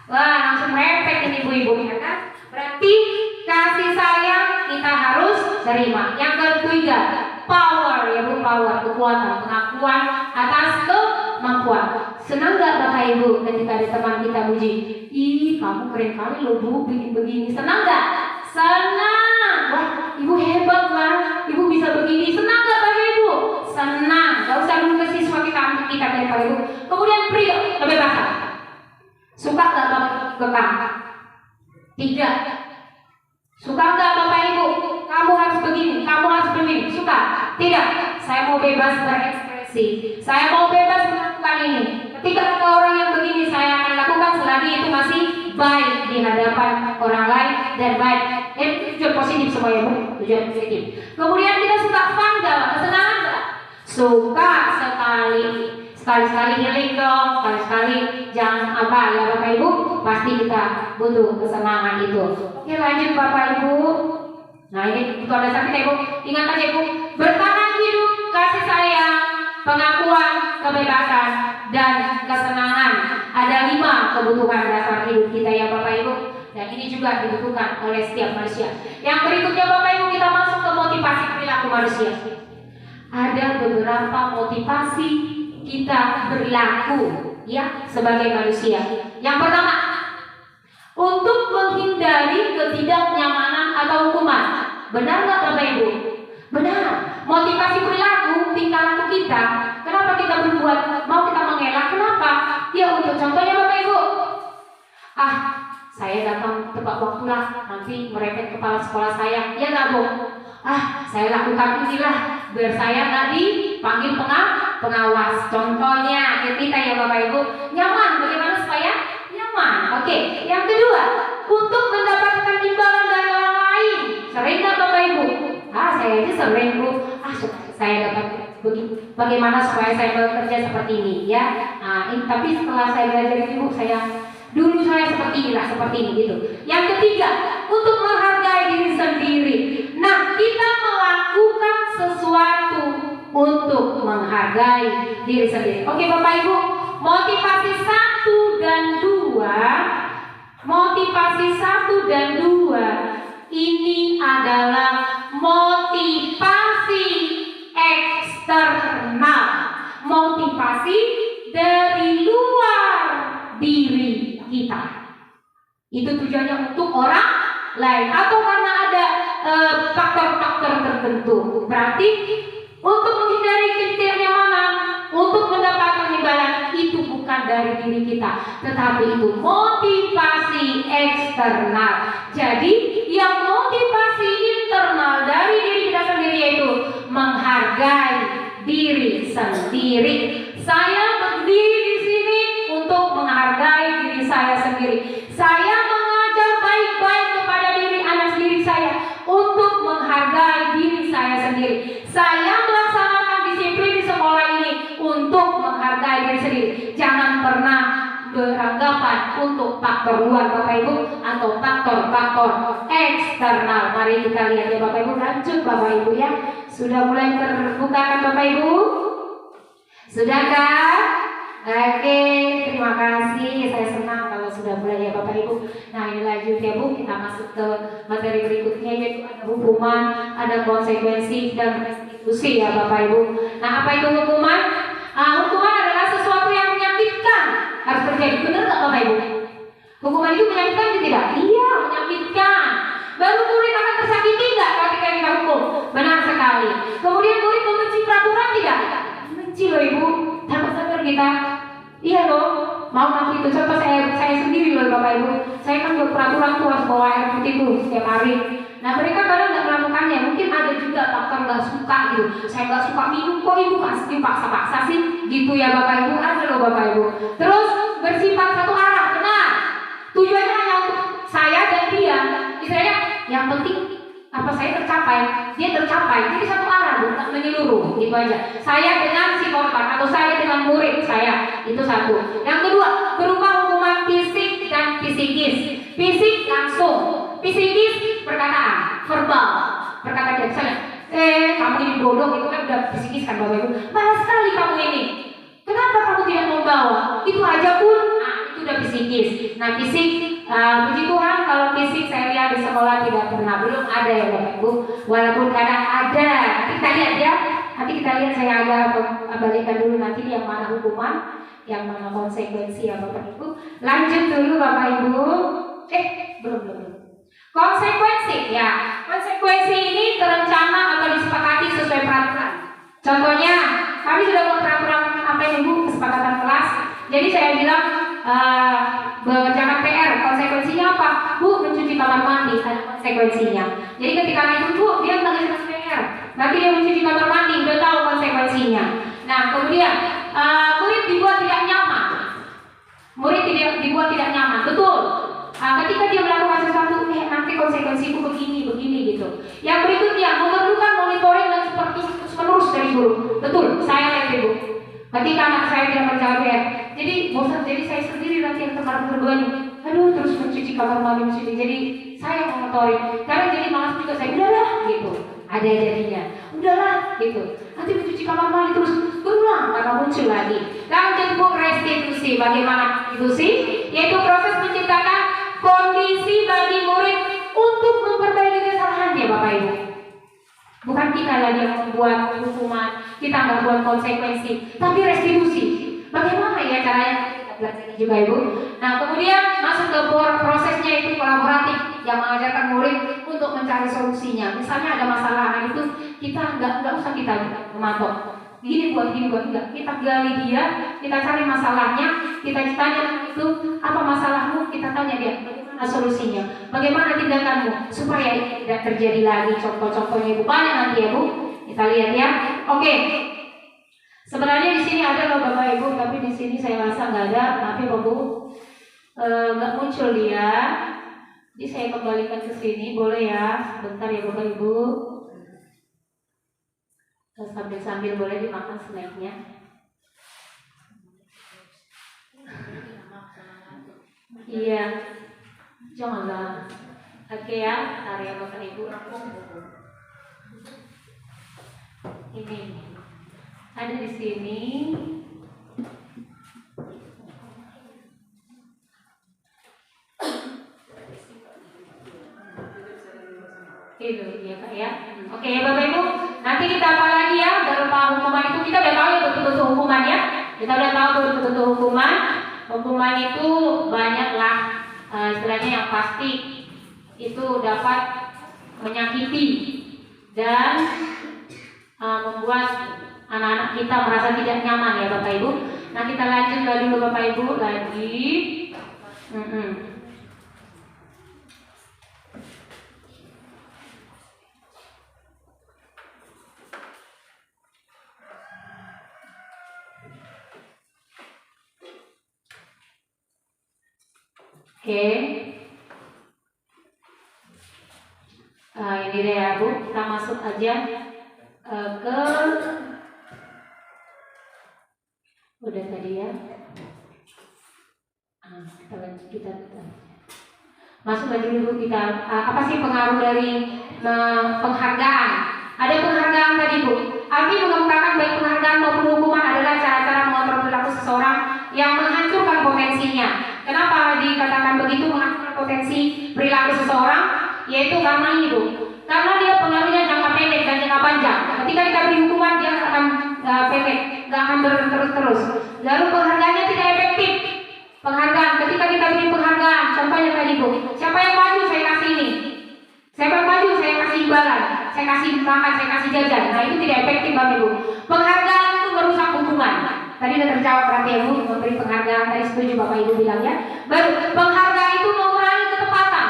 Wah langsung repet ini ibu-ibu ya kan? Berarti kasih sayang kita harus terima. Yang ketiga, power ya Bu, power, kekuatan, pengakuan atas kemampuan. Senang nggak Bapak Ibu ketika ada teman kita muji? Ih kamu keren kali loh Bu, bikin begini. Senang nggak? Senang. Wah ibu hebat lah, ibu bisa begini. Senang nggak Bapak Ibu? Senang. Gak usah nunggu ke siswa kita dari Bapak Ibu. Kemudian prio, kebebasan. Suka nggak Bapak kekang? Tidak. Suka nggak Bapak Ibu? Kamu harus begini, kamu harus begini. Suka? Tidak. Saya mau bebas berekspresi. Saya mau bebas melakukan ini. Ketika ada orang yang begini, saya akan lakukan selagi itu masih baik di hadapan orang lain dan baik. Tujuan positif semua ya Bu, tujuan positif. Kemudian kita suka fun gak? Kesenangan gak? Suka sekali. Sekali-sekali healing dong, sekali-sekali jangan apa ya Bapak Ibu. Pasti kita butuh kesenangan itu. Oke lanjut Bapak Ibu. Nah ini itu ada sakit Ibu. Ingat aja Ibu, bertahan hidup, kasih sayang, pengakuan, kebebasan, dan kesenangan. Ada 5 kebutuhan dasar hidup kita ya Bapak Ibu. Dan ini juga dibutuhkan oleh setiap manusia. Yang berikutnya Bapak Ibu, kita masuk ke motivasi perilaku manusia. Ada beberapa motivasi kita berlaku ya sebagai manusia. Yang pertama, untuk menghindari ketidaknyamanan atau hukuman. Benar nggak Bapak Ibu? Benar. Motivasi perilaku tingkah laku kita. Kenapa kita berbuat? Mau kita mengelak? Kenapa? Ya untuk contohnya Bapak Ibu. Saya datang tepat waktu lah, nanti merepet kepala sekolah saya. Ya nggak Bu? Saya lakukan inilah biar saya nggak dipanggil pengawas. Contohnya kita ya Bapak Ibu. Nyaman. Bagaimana supaya nyaman? Oke. Yang kedua, untuk mendapatkan imbalan dari orang lain. Sering nggak Bapak Ibu? Saya aja sering Bu. Saya dapat bagaimana supaya saya bekerja seperti ini ya. Tapi setelah saya belajar ini Bu, dulu saya seperti ini gitu. Yang ketiga, untuk menghargai diri sendiri. Nah, kita melakukan sesuatu untuk menghargai diri sendiri. Oke Bapak Ibu, motivasi 1 dan 2 ini adalah motivasi eksternal, motivasi dari luar diri kita. Itu tujuannya untuk orang lain atau karena ada faktor-faktor tertentu. Berarti untuk menghindari ketidaknyamanan, untuk mendapatkan imbalan, itu bukan dari diri kita, tetapi itu motivasi eksternal. Jadi yang motivasi internal dari diri kita sendiri yaitu menghargai diri sendiri. Saya berdiri di sini untuk menghargai diri saya sendiri. Saya mengajar baik-baik kepada diri anak sendiri saya untuk menghargai diri saya sendiri. Saya melaksanakan disiplin di sekolah ini untuk menghargai diri sendiri. Jangan pernah beranggapan untuk faktor luar Bapak Ibu atau faktor-faktor eksternal. Mari kita lihat ya Bapak Ibu. Lanjut Bapak Ibu ya. Sudah mulai terbuka kan Bapak Ibu? Sudah kan? Oke, terima kasih. Saya senang kalau sudah mulai ya Bapak Ibu. Nah ini lanjut ya Bu, kita masuk ke materi berikutnya yaitu ada hukuman, ada konsekuensi dan restitusi ya Bapak Ibu. Nah apa itu hukuman? Hukuman adalah sesuatu yang menyakitkan harus terjadi. Benar nggak Bapak Ibu? Hukuman itu menyakitkan atau tidak? Iya, menyakitkan. Baru murid akan tersakiti nggak ketika kita hukum? Benar sekali. Kemudian murid membenci peraturan tidak? Benci loh Ibu. Tanpa sadar kita. Iya loh, mau waktu itu contoh saya sendiri loh Bapak Ibu, saya kan buat peraturan tuh harus bawa air putih tuh setiap hari. Nah mereka kadang nggak melakukannya, mungkin ada juga faktor nggak suka gitu. Saya nggak suka minum, kok ibu pasti paksa-paksa sih, gitu ya Bapak Ibu, ada loh Bapak Ibu. Terus bersifat satu arah, benar. Tujuannya hanya untuk saya dan dia, istilahnya yang penting apa saya tercapai, dia tercapai, jadi satu arah bukan menyeluruh, gitu aja. Saya dengan si korban atau saya dengan murid saya, itu satu. Yang kedua, berupa hukuman fisik dan psikis. Fisik langsung, psikis perkataan, verbal, perkataan dia misalnya, kamu ini bodoh, itu kan udah psikis kan Bapak Ibu. Malas sekali kamu ini. Kenapa kamu tidak membawa? Itu aja pun, itu udah psikis. Nah fisik, puji Tuhan kalau fisik saya lihat di sekolah tidak pernah, belum ada ya Bapak Ibu. Walaupun kadang ada, kita lihat ya. Nanti kita lihat, saya agak balikkan dulu nanti yang mana hukuman, yang mana konsekuensi ya Bapak Ibu. Lanjut dulu Bapak Ibu. Belum. Konsekuensi ya. Konsekuensi ini terencana atau disepakati sesuai peraturan. Contohnya, kami sudah buat peraturan apa Ibu, kesepakatan kelas. Jadi saya bilang mengerjakan PR, konsekuensinya apa? Bu, mencuci kamar mandi, ada konsekuensinya. Jadi ketika itu Bu, dia mengerjakan PR, nanti dia mencuci kamar mandi, udah tahu konsekuensinya. Nah kemudian murid dibuat tidak nyaman. Murid tidak dibuat tidak nyaman, betul. Ketika dia melakukan sesuatu, nanti konsekuensiku begini gitu. Yang berikutnya, memerlukan monitoring dan supervisi terus-menerus dari guru. Betul, saya lihat Ibu. Ketika anak saya tidak menjawab PR, jadi bosan, jadi saya sendiri nanti yang kemarin berdua nih, aduh terus mencuci kamar mandi, jadi saya monitoring. Karena jadi malas juga saya, udahlah gitu. Ada jadinya, udahlah gitu. Nanti mencuci kamar mandi terus berulang karena muncul lagi. Lanjut Bu, restitusi. Bagaimana restitusi? Yaitu proses menciptakan kondisi bagi murid untuk memperbaiki kesalahan ya Bapak Ibu. Bukan kita lagi yang membuat hukuman, kita nggak buat konsekuensi, tapi restitusi. Bagaimana ya caranya? Kita belajar juga Ibu. Nah kemudian masuk ke prosesnya itu kolaboratif yang mengajarkan murid untuk mencari solusinya. Misalnya ada masalah, nah itu kita nggak usah kita mematok. Gini buat enggak. Kita gali dia, kita cari masalahnya, kita tanya itu apa masalahmu, kita tanya dia bagaimana solusinya, bagaimana tindakanmu supaya ini tidak terjadi lagi. Contoh-contohnya Ibu banyak nanti ya Bu, kita lihat ya. Oke. Sebenarnya di sini ada loh Bapak Ibu, tapi di sini saya rasa nggak ada, tapi Bapak Bu nggak muncul dia. Jadi saya kembalikan ke sini, boleh ya? Sebentar ya Bapak Ibu. Sambil boleh dimakan snacknya. Iya, janganlah. Oke ya, tarik ya Bapak Ibu. Ini ada di sini. Itu ya Kak ya. Oke ya Bapak Ibu. Nanti kita apa lagi ya, berupa hukuman itu kita udah tahu ya betul-betul hukuman ya. Kita udah tahu betul-betul hukuman. Hukuman itu banyaklah, istilahnya yang pasti itu dapat menyakiti dan membuat anak-anak kita merasa tidak nyaman ya Bapak Ibu. Nah kita lanjut dulu Bapak Ibu lagi. Oke. Ini deh ya Bu, kita masuk aja ke udah tadi ya. Kita masuk lagi dulu kita apa sih pengaruh dari penghargaan? Ada penghargaan tadi Bu. Alfi mengemukakan baik penghargaan maupun hukuman adalah cara-cara mengontrol perilaku seseorang yang menghancurkan potensinya. Kenapa dikatakan begitu menghancurkan potensi perilaku seseorang? Yaitu karena ini Bu. Karena dia pengaruhnya jangka pendek dan jangka panjang. Ketika kita beri hukuman dia akan pendek, nggak akan terus-terus. Lalu penghargaannya tidak efektif. Penghargaan, ketika kita beri penghargaan, contohnya tadi Bu, siapa yang maju saya kasih ini, siapa yang maju saya kasih imbalan, saya kasih makan, saya kasih jajan. Nah itu tidak efektif Bapak Ibu. Penghargaan itu merusak hubungan. Tadi udah terjawab berarti ya Bu, memberi penghargaan, tadi setuju Bapak Ibu bilangnya. Baru, penghargaan itu mengurangi ketepatan,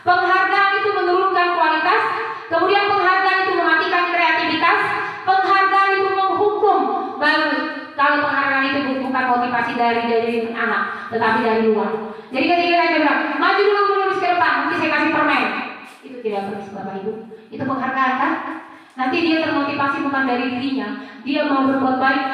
penghargaan itu menurunkan kualitas, kemudian penghargaan itu mematikan kreativitas, penghargaan itu menghukum. Baru, kalau penghargaan itu bukan motivasi dari anak, tetapi dari luar. Jadi ketika kita bilang, maju dulu menulis ke depan, nanti saya kasih permen, itu tidak perlu Bapak Ibu. Itu penghargaan kan? Nanti dia termotivasi bukan dari dirinya, dia mau berbuat baik.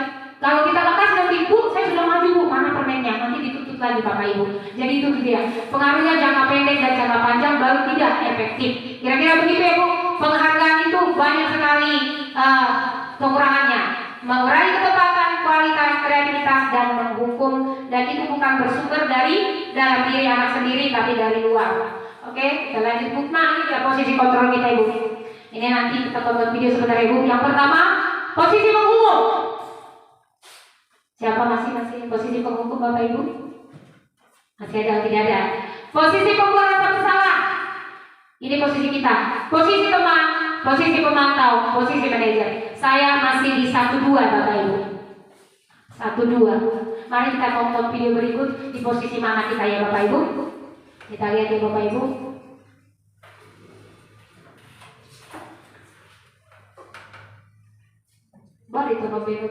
Kalau kita lekas nanti Bu, saya sudah maju Bu, mana permennya? Nanti ditutup lagi Bapak Ibu. Jadi itu dia. Pengaruhnya jangka pendek dan jangka panjang baru tidak efektif. Kira-kira begitu ya Bu. Penghargaan itu banyak sekali kekurangannya. Mengurangi ketepatan, kualitas, kreativitas, dan menghukum. Dan itu bukan bersumber dari dalam diri anak sendiri, tapi dari luar. Oke, kita lanjut Bu. Nah, ini ya posisi kontrol kita Ibu. Ini nanti kita tonton video sebentar Ibu. Yang pertama, posisi menghukum. Siapa masih posisi penghukum Bapak Ibu? Masih ada atau tidak ada? Posisi pembuat rasa bersalah. Ini posisi kita. Posisi teman, posisi pemantau, posisi manajer. Saya masih di 1-2 Bapak Ibu. 1-2. Mari kita tonton video berikut di posisi mana kita ya Bapak Ibu. Kita lihat ya Bapak Ibu. Boleh itu Bapak Ibu.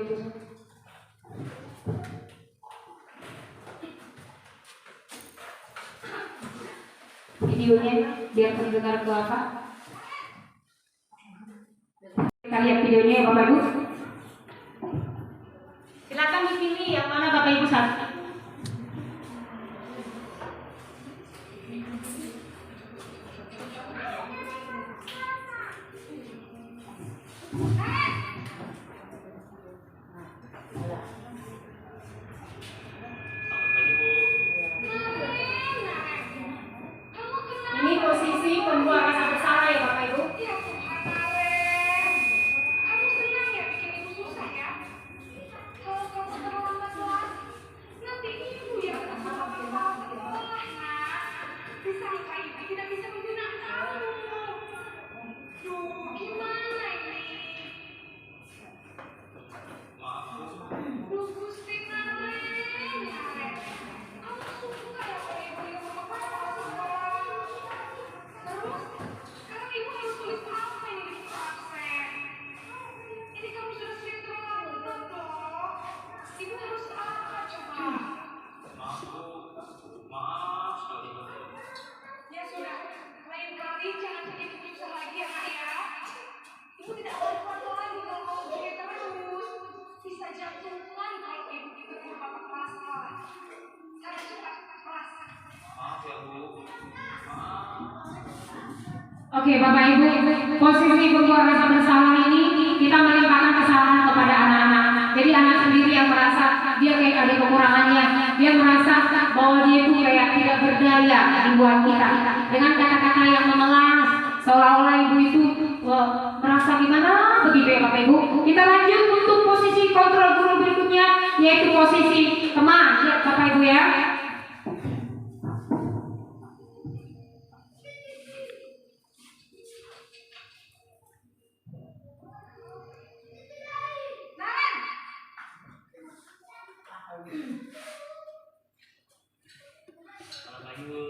Videonya biar terdengar ke apa? Kita lihat videonya ya Bapak Ibu. Silakan dipilih yang mana Bapak Ibu satu. Ini posisi pembuat rasa bersalah ya Bapak Ibu. Kamu senang ya bikin ibu susah ya? Kalau kamu terlambat kelas, nanti ibu yang terlambat sekolah. Disangka ibu tidak bisa membina kamu. Duh, gimana ini? Duh, Gusti Naren. Kamu suka ya kalau ibu yang memakai sekolah? Terus, sekarang ibu harus tulis apa ini di absen? Ini kamu sudah sering terlambat dong. Ibu harus apa coba? Maaf sekali. Ya sudah, lain kali jangan bikin ibu susah lagi ya Kak ya. Ibu tidak boleh kontrol lagi kalau kamu begini terus. Bisa jantungan kalau ibu itu berapa masalah. Saya cepat kelas. Maaf ya Bu. Maaf. Oke Bapak Ibu, posisi pembuat rasa bersalah ini kita melimpahkan kesalahan kepada anak-anak. Jadi anak sendiri yang merasa dia kayak ada kekurangannya, dia merasa bahwa dia itu kayak tidak berdaya dibuat kita dengan kata-kata yang memelas, seolah-olah ibu itu merasa gimana begitu ya Bapak Ibu. Kita lanjut untuk posisi kontrol guru berikutnya, yaitu posisi teman. Lihat Bapak Ibu ya. Naren! Selamat pagi Bu.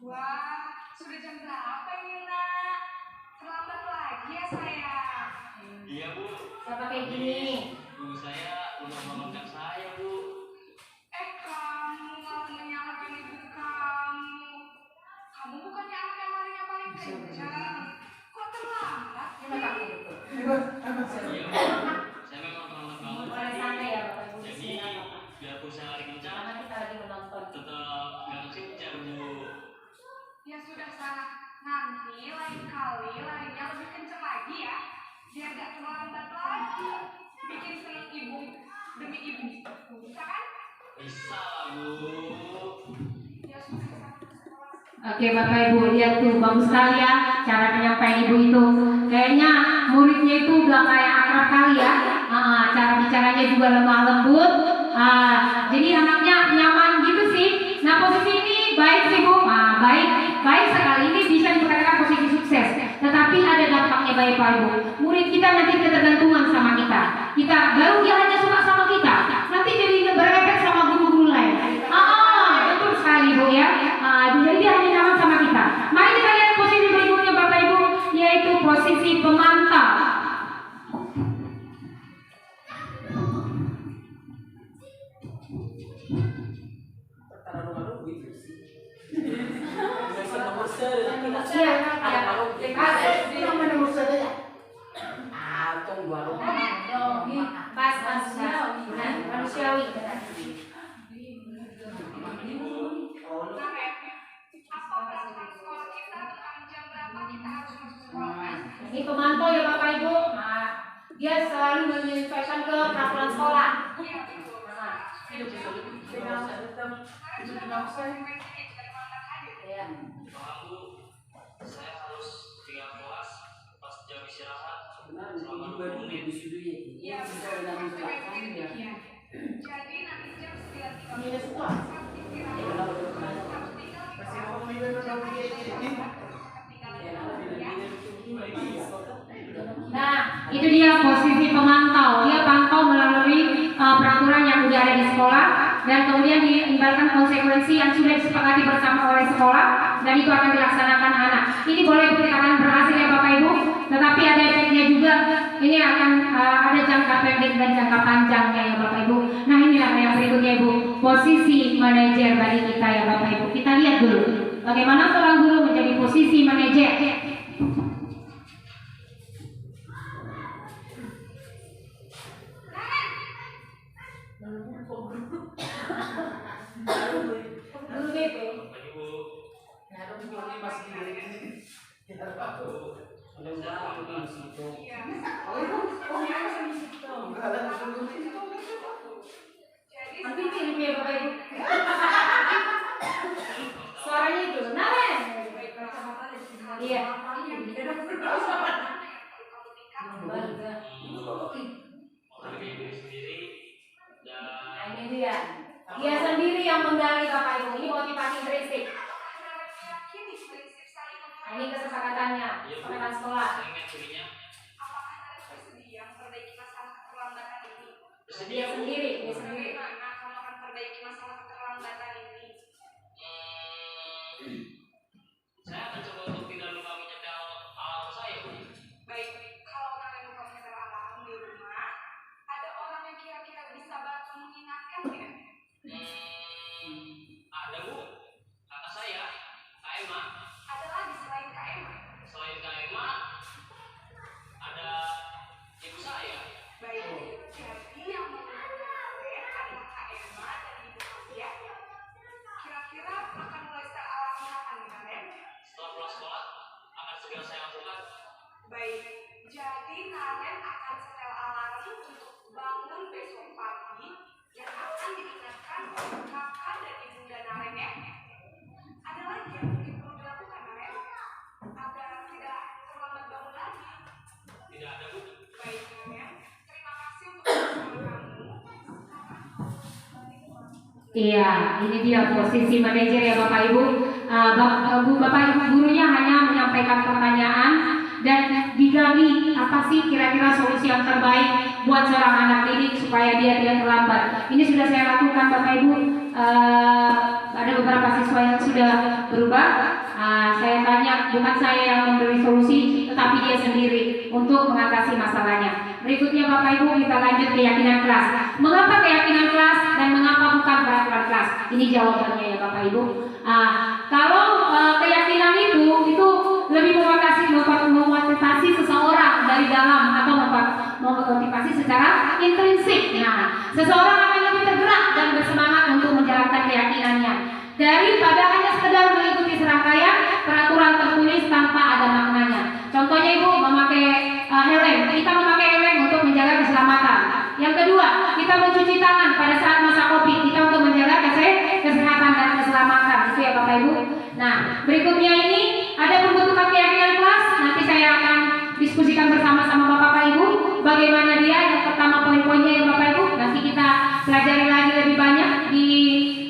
Wah, sudah jam berapa ini nak? Terlambat lagi ya sayang. Iya Bu. Siapa kayak gini? Guru saya udah mengamalkan saya Bu. Kamu malah menyalahkan ibu kamu. Kamu bukannya anak yang paling kencang. Kok terlambat? Iya Bu. Saya memang terlambat banget. Boleh santai ya Bapak Ibu. Jadi biarpun saya lari kencang, Karena kita lagi menonton. tetap gak kejar Bu. Ya sudah sana. Nanti lain kali larinya lebih kencang lagi ya. Biar gak terlambat lagi. Bikin seneng ibu demi ibu. Bisa kan? Bisa lah Bu. Ya sudah sana ke sekolah. Oke Bapak Ibu, lihat tuh bagus sekali ya cara penyampaian ibu itu. Kayaknya muridnya itu udah kayak akrab kali ya. Cara bicaranya juga lemah lembut. Jadi anaknya nyaman gitu sih. Nah posisi ini baik sih Bu, baik sekali. Ini bisa dikatakan posisi sukses. Tetapi ada dampaknya Bapak Ibu. Murid kita nanti ketergantungan sama kita. Baru dia hanya suka sama kita. Nanti jadi berefek sama guru-guru lain. Betul sekali Bu ya. Jadi dia hanya nyaman sama kita. Mari kita lihat posisi berikutnya Bapak Ibu, yaitu posisi pemantau. Manusiawi. Apakah sekolah kita tentang jam berapa kita harus masuk sekolah? Ini pemantau ya Bapak Ibu. Dia selalu menyesuaikan ke peraturan sekolah. Iya betul. Ya. Aku, saya harus tinggal kelas pas jam istirahat selama 20 menit. Iya betul. Iya. Jadi nanti jam 9.30 Nah, itu dia posisi pemantau. Dia pantau melalui peraturan yang sudah ada di sekolah dan kemudian diimbaskan konsekuensi yang sudah disepakati bersama oleh sekolah dan itu akan dilaksanakan anak. Ini boleh dikatakan berhasil ya Bapak Ibu, tetapi ada efeknya juga. Ini akan ada jangka pendek dan jangka panjangnya ya Bapak Ibu. Nah inilah yang berikutnya Ibu, posisi manajer bagi kita ya Bapak Ibu. Kita lihat dulu bagaimana seorang guru menjadi posisi manajer. Suaranya itu, Naren. Iya. Hargai diri sendiri dan Nah ini dia. Dia sendiri yang menggali Bapak Ibu. Ini motivasi intrinsik. meyakini prinsip saling Nah, ini kesepakatannya, kesepakatan sekolah. mengingat dirinya apakah harus bersedia memperbaiki masalah keterlambatan ini? Dia sendiri. Bagaimana kamu akan perbaiki masalah keterlambatan ini? saya akan coba untuk tidak lupa menyetel alarm saya, Bu. Baik, kalau kalian buka menyetel alarm di rumah, ada orang yang kira-kira bisa bantu mengingatkan ya? Ada, Bu. Kakak saya, Kak Emma. Ada lagi selain KM? Selain Kak Emma, ada ibu saya. Baik, jadi yang menentukan kalian adalah Kak Emma dan Ibu Asia. Kira-kira akan mulai setel alarm kapan nih kalian? Setelah pulang sekolah, akan segera saya lakukan. Baik, jadi kalian akan setel alarm untuk bangun besok pagi dan akan diingatkan oleh kakak dan ibunda Naren ya. Ada lagi yang mungkin perlu dilakukan Naren? Agar tidak terlambat bangun lagi. Tidak ada, Bu. Baik Naren, terima kasih untuk bersama kamu. Iya, ini dia posisi manajer ya Bapak Ibu. Bapak Ibu gurunya hanya menyampaikan pertanyaan dan digali apa sih kira-kira solusi yang terbaik buat seorang anak didik supaya dia tidak terlambat. Ini sudah saya lakukan Bapak Ibu. Ada beberapa siswa yang sudah berubah. Saya tanya, bukan saya yang memberi solusi, tetapi dia sendiri untuk mengatasi masalahnya. Berikutnya Bapak Ibu kita lanjut keyakinan kelas. Mengapa keyakinan kelas dan mengapa bukan peraturan kelas? Ini jawabannya ya Bapak Ibu. Kalau keyakinan itu lebih memotivasi seseorang dari dalam atau memotivasi secara intrinsik. Nah, seseorang akan lebih tergerak dan bersemangat untuk menjalankan keyakinannya daripada hanya sekedar mengikuti serangkaian peraturan tertulis tanpa ada maknanya. Contohnya Ibu memakai helm. Kita memakai helm untuk menjaga keselamatan. Yang kedua, kita mencuci tangan pada saat masa COVID. Kita untuk menjaga kesehatan dan keselamatan. Itu ya Bapak Ibu. Nah, berikutnya ini ada pembentukan keyakinan kelas. Nanti saya akan diskusikan bersama-sama Bapak Ibu bagaimana dia. Yang pertama poin-poinnya ya Bapak Ibu. Nanti kita pelajari lagi lebih banyak di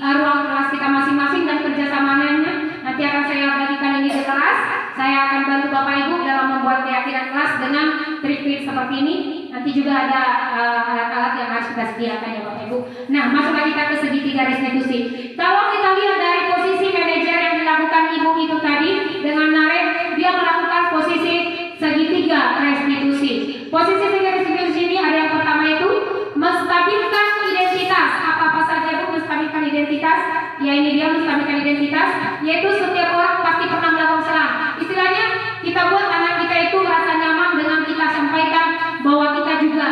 ruang kelas kita masing-masing dan kerjasamanya. Nanti akan saya bagikan ini di kelas. Saya akan bantu Bapak Ibu dalam membuat keyakinan keyakinan kelas dengan trik-trik seperti ini. Nanti juga ada alat-alat yang harus kita sediakan ya Bapak Ibu. Nah, masuk lagi kita ke segitiga restitusi. Kalau kita lihat dari posisi manajer yang dilakukan ibu itu tadi dengan Narek, dia melakukan posisi segitiga restitusi. Posisi segitiga restitusi ini ada yang pertama itu menstabilkan identitas. Apa saja Bu menstabilkan identitas? Ya ini dia menstabilkan identitas, yaitu setiap orang pasti pernah melakukan salah. Istilahnya kita buat anak kita itu merasa nyaman dengan kita sampaikan bahwa kita juga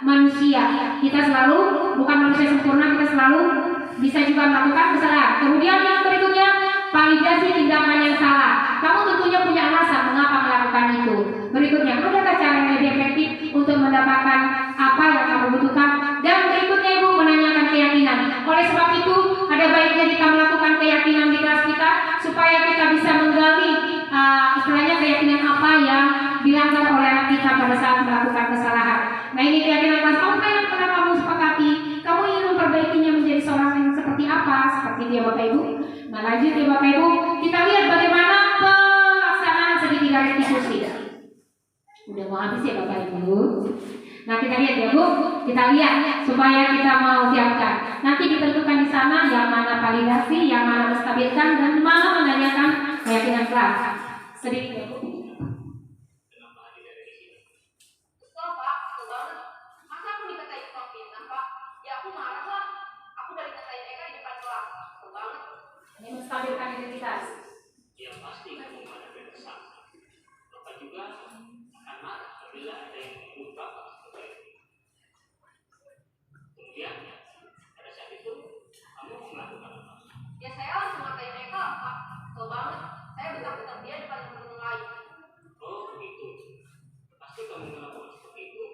manusia. Kita selalu bukan manusia sempurna, kita selalu bisa juga melakukan kesalahan. Kemudian yang berikutnya, validasi tindakan yang salah. Kamu tentunya punya alasan mengapa melakukan itu. Berikutnya, adakah cara yang lebih efektif untuk mendapatkan apa yang kamu butuhkan? Dan berikutnya Ibu menanyakan keyakinan. Oleh sebab itu, ada baiknya kita melakukan keyakinan di kelas kita supaya kita bisa menggali istilahnya keyakinan apa yang dilanggar oleh anak kita pada saat melakukan kesalahan. Nah ini keyakinan kelas apa yang pernah kamu sepakati? Kamu ingin memperbaikinya menjadi seorang yang seperti apa? Seperti dia Bapak Ibu. Nah lanjut ya Bapak Ibu, kita lihat bagaimana pelaksanaan segitiga restitusi. Udah mau habis ya Bapak Ibu. Nah kita lihat ya Bu, kita lihat supaya kita mau siapkan. Nanti ditentukan di sana yang mana validasi, yang mana menstabilkan, dan mana menanyakan keyakinan kelas. Sedikit ya Bu. Kesel Pak, kesel banget. Masa aku dikatain tukang fitnah Pak? Ya aku marah lah. Aku dari katain Eka di depan kelas. Kesel banget. Ini menstabilkan identitas. Ya pasti kamu marah dan kesal. Bapak juga akan marah apabila ada yang membuat Bapak seperti itu. Kemudian pada saat itu kamu melakukan apa? Ya saya langsung ngatain Eka Pak. Kesel banget. Saya bentak-bentak dia depan teman-teman lain. Oh begitu. Pasti kamu melakukan seperti itu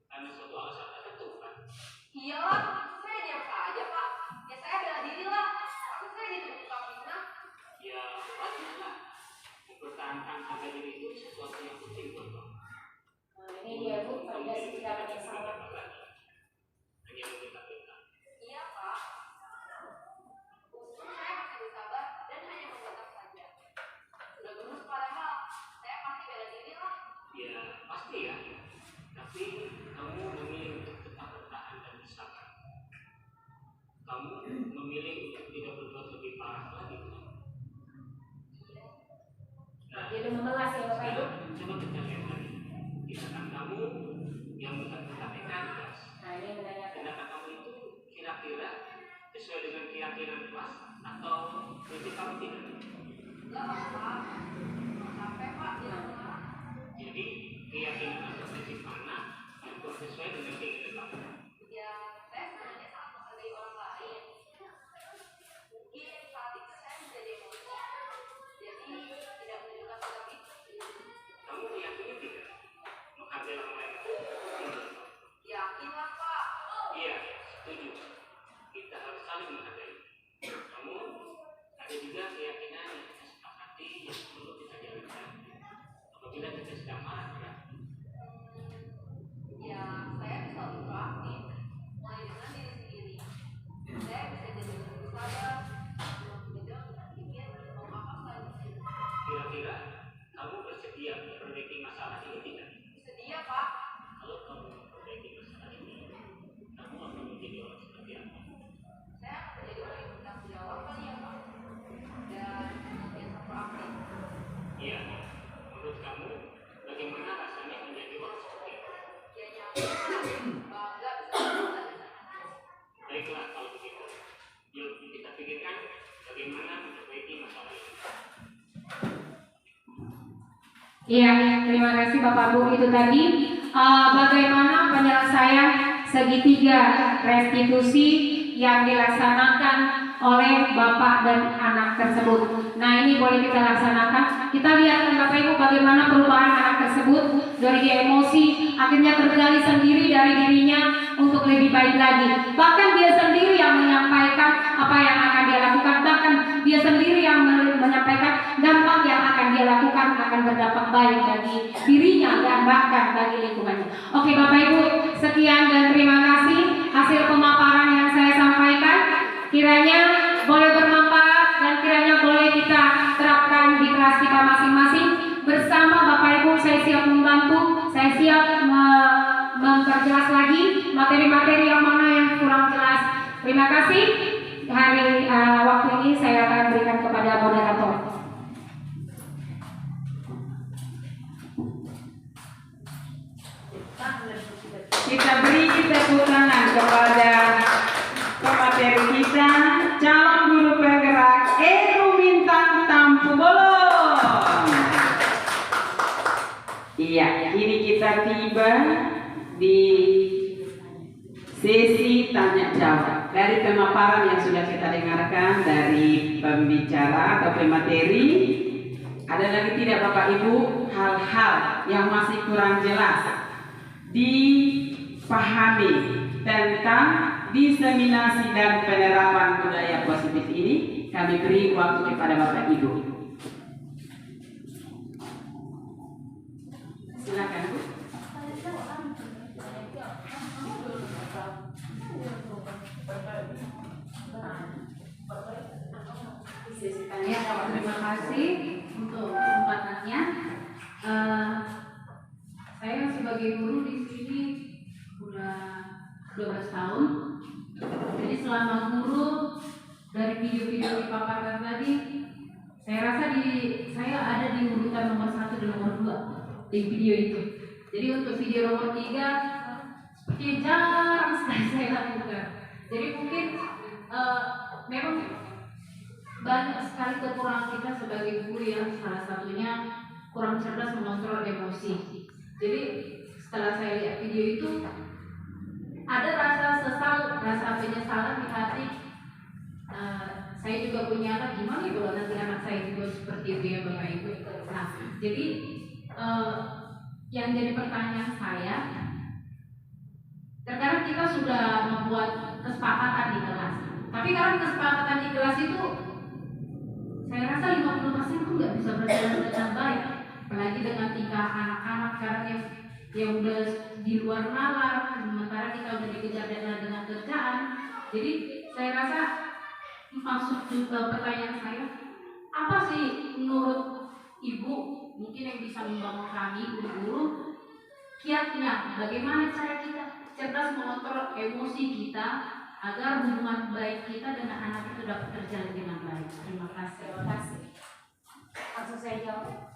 karena suatu alasan tertentu kan? Iyalah, saya diam saja Pak. Ya saya bela diri lah. Aku saya dituduh tukang fitnah. Ya wajar lah. Mempertahankan harga diri itu sesuatu yang penting buat kamu. Nah ini dia Bu, validasi tindakan yang salah. Hanya membentak-bentak. Iya Pak. Untung saya masih bersabar dan hanya membentak saja. Sudah gemes padahal saya pasti bela diri lah. Ya pasti ya. Tapi kamu memilih untuk tetap bertahan dan bersabar. Kamu memilih untuk tidak berbuat lebih parah lagi. Nah, Dia udah memelas ya Bapak Ibu. coba kita lihat lagi. Tindakan kamu yang bentak-bentak keras. Nah ini menanyakan. Tindakan kamu itu kira-kira sesuai dengan keyakinan kelas atau itu kamu tidak? Enggak Pak. Capek Pak bilang marah. Jadi keyakinan atau prinsip mana yang sesuai dengan keinginan kamu? Ya saya sebenarnya sangat menghargai orang lain. Mungkin saat itu saya menjadi emosi. Jadi tidak menunjukkan sikap itu. Kamu meyakini tidak menghargai orang lain itu? Yakinlah Pak. Iya, setuju. Kita harus saling menghargai. Namun ada juga keyakinan yang kita sepakati yang perlu kita jalankan apabila kita sedang marah kan? Ya saya bisa lebih proaktif. Mulai dengan diri sendiri. Saya bisa jadi lebih sabar. Tidak berpikir mau apa saja. Kira-kira kamu bersedia memperbaiki masalah ini tidak? Sedia Pak. Kalau kamu memperbaiki masalah ini, kamu akan menjadi orang seperti apa? Saya akan menjadi orang yang bertanggung jawab kali ya Pak. Dan biasa proaktif. Iya. Menurut kamu, bagaimana rasanya menjadi orang seperti itu? Ya nyaman. Bangga bisa berbuat. Baiklah kalau begitu. Yuk kita pikirkan bagaimana memperbaiki masalah ini. Iya, terima kasih Bapak Bu. Itu tadi bagaimana penyelesaian segitiga restitusi yang dilaksanakan oleh Bapak dan anak tersebut. Nah ini boleh kita laksanakan. Kita lihat Bapak Ibu bagaimana perubahan anak tersebut dari dia emosi akhirnya tergali sendiri dari dirinya untuk lebih baik lagi. Bahkan dia sendiri yang menyampaikan apa yang akan dia lakukan. Bahkan dia sendiri yang menyampaikan dampak yang akan dia lakukan akan berdampak baik bagi dirinya dan bahkan bagi lingkungannya. Oke Bapak Ibu, sekian dan terima kasih hasil pemaparan yang saya sampaikan. Kiranya boleh bermanfaat dan kiranya boleh kita terapkan di kelas kita masing-masing. Bersama Bapak Ibu saya siap membantu membantu. Saya siap memperjelas lagi materi-materi yang mana yang kurang jelas. Terima kasih. Waktu ini saya akan berikan kepada moderator. Kita beri tepuk tangan kepada pemateri kita, calon guru penggerak Rumintang Tampu Bolon. Iya, ini kita tiba di sesi tanya jawab. Dari pemaparan yang sudah kita dengarkan dari pembicara atau pemateri, ada lagi tidak Bapak Ibu hal-hal yang masih kurang jelas dipahami tentang diseminasi dan penerapan budaya positif ini? Kami beri waktu kepada Bapak Ibu. Silakan Bu. Ya, terima kasih untuk kesempatannya. Saya sebagai guru di sini udah 12 tahun. Jadi selama guru dari video-video dipaparkan tadi, saya rasa saya ada di urutan nomor 1 dan nomor 2 di video itu. Jadi untuk video nomor 3 seperti jarang sekali saya lakukan. Jadi mungkin memang banyak sekali kekurangan kita sebagai guru ya, salah satunya kurang cerdas mengontrol emosi. Jadi setelah saya lihat video itu ada rasa sesal, rasa penyesalan di hati. Saya juga punya anak, gimana kalau nanti anak saya juga seperti itu ya Bapak Ibu. Nah, jadi yang jadi pertanyaan saya, terkadang kita sudah membuat kesepakatan di kelas, tapi karena kesepakatan di kelas itu saya rasa 50% itu nggak bisa berjalan dengan baik, apalagi dengan tingkah anak-anak sekarang yang udah di luar nalar, sementara kita udah dikejar dengan kerjaan. Jadi saya rasa maksud juga pertanyaan saya, apa sih menurut Ibu mungkin yang bisa membangun kami guru-guru kiatnya, bagaimana cara kita cerdas mengontrol emosi kita agar hubungan baik kita dengan anak itu dapat terjalin dengan baik. Terima kasih. Langsung saya jawab.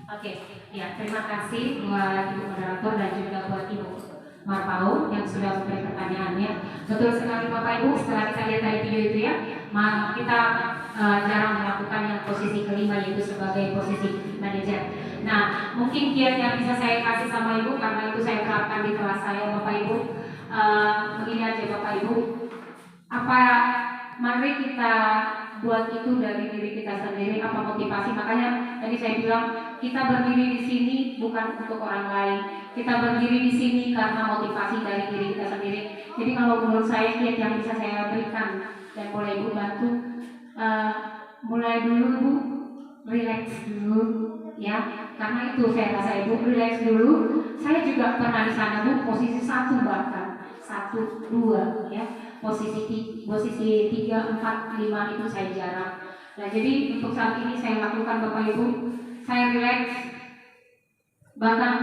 Oke, ya terima kasih buat Ibu moderator dan juga buat Ibu Marpau yang sudah memberi pertanyaannya. Betul sekali Bapak Ibu, setelah kita lihat dari video itu ya, kita jarang melakukan yang posisi kelima, yaitu sebagai posisi manajer. Nah, mungkin kiat yang bisa saya kasih sama Ibu, karena itu saya terapkan di kelas saya Bapak Ibu. Begini aja Bapak Ibu, mari kita buat itu dari diri kita sendiri, apa motivasi. Makanya tadi saya bilang kita berdiri di sini bukan untuk orang lain, kita berdiri di sini karena motivasi dari diri kita sendiri. Jadi kalau menurut saya kiat yang bisa saya berikan dan boleh Ibu bantu, mulai dulu Bu, relax dulu ya, karena itu saya rasa Ibu relax dulu. Saya juga pernah di sana Bu, posisi 1 bahkan 1, 2 ya, posisi 3, 4, 5 itu saya jarang. Nah jadi untuk saat ini saya lakukan Bapak Ibu, saya relax, bahkan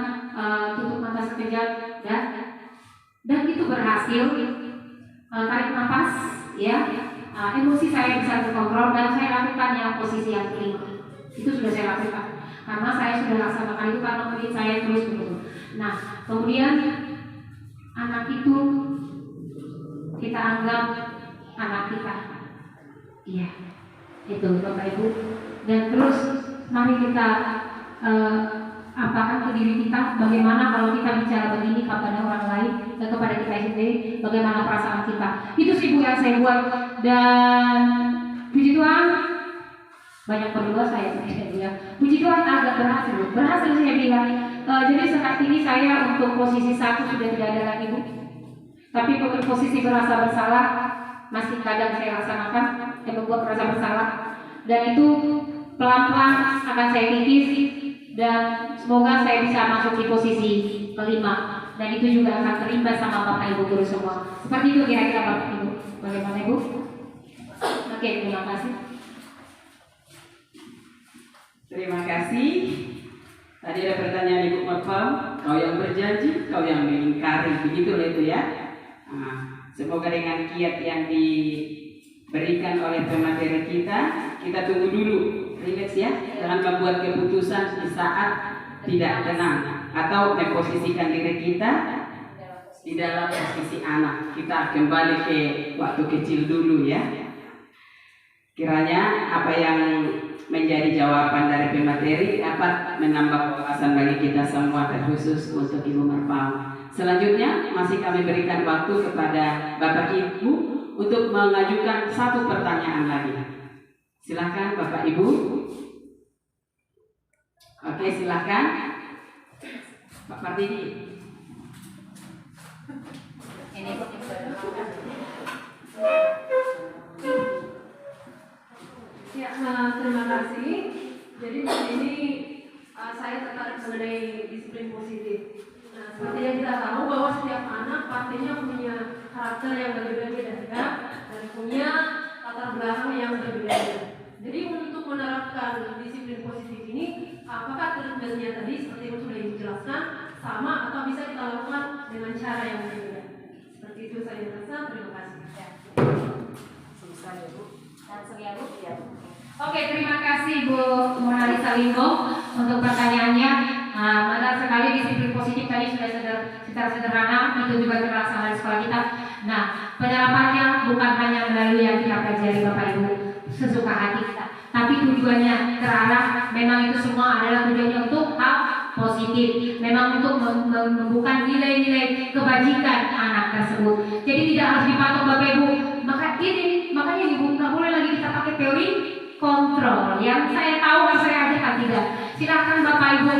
tutup mata sekejap dan itu berhasil. Tarik nafas ya, emosi saya bisa terkontrol dan saya lakukan yang posisi yang kelima. Itu sudah saya lakukan karena saya sudah laksanakan itu karena mungkin saya terus begitu. Nah kemudian anak itu kita anggap anak kita, iya itu Bapak Ibu. Dan terus mari kita apakan ke diri kita, bagaimana kalau kita bicara begini kepada orang lain dan kepada kita sendiri, bagaimana perasaan kita. Itu sih Bu yang saya buat, dan puji Tuhan banyak berdoa saya bilang, puji Tuhan agak berhasil saya bilang. Jadi saat ini saya untuk posisi 1 sudah tidak ada lagi Bu, tapi untuk posisi merasa bersalah masih kadang saya laksanakan, yang membuat merasa bersalah, dan itu pelan-pelan akan saya kikis dan semoga saya bisa masuk di posisi kelima, dan itu juga akan terimbas sama Bapak Ibu guru semua. Seperti itu kira-kira Bapak Ibu. Bagaimana Ibu? Oke, terima kasih. Terima kasih. Tadi ada pertanyaan Ibu Marfam, kau yang berjanji, kau yang mengingkari, begitu itu ya. Nah, semoga dengan kiat yang diberikan oleh pemateri kita tunggu dulu, relax ya, jangan membuat keputusan di saat tidak tenang atau memposisikan diri kita di dalam posisi anak. Kita kembali ke waktu kecil dulu ya. Kiranya apa yang menjadi jawaban dari pemateri dapat menambah wawasan bagi kita semua, terkhusus untuk Ibu Marfam. Selanjutnya masih kami berikan waktu kepada Bapak Ibu untuk mengajukan satu pertanyaan lagi. Silakan Bapak Ibu. Oke, silakan Pak Partidi. Ini ya, terima kasih. Jadi di sini saya tertarik mengenai disiplin positif. Nah, seperti yang kita tahu bahwa setiap anak pastinya punya karakter yang berbeda-beda dan punya latar belakang yang berbeda. Jadi untuk menerapkan disiplin positif ini, apakah treatmentnya tadi seperti yang sudah dijelaskan sama atau bisa kita lakukan dengan cara yang berbeda? Seperti itu saya rasa. Terima kasih. langsung ya Bu. Oke, terima kasih Bu Monalisa Limbo untuk pertanyaannya. Benar sekali, disiplin positif tadi sudah secara sederhana itu juga terlaksana di sekolah kita. Nah, penerapannya bukan hanya melalui yang kita pelajari Bapak Ibu sesuka hati kita, tapi tujuannya terarah. Memang itu semua adalah tujuannya untuk hal positif, memang untuk membuka nilai-nilai kebajikan anak tersebut. Jadi tidak harus dipatok Bapak Ibu. Makanya Ibu nggak boleh lagi kita pakai teori kontrol. Yang saya tahu yang saya ajarkan tidak. Silakan Bapak Ibu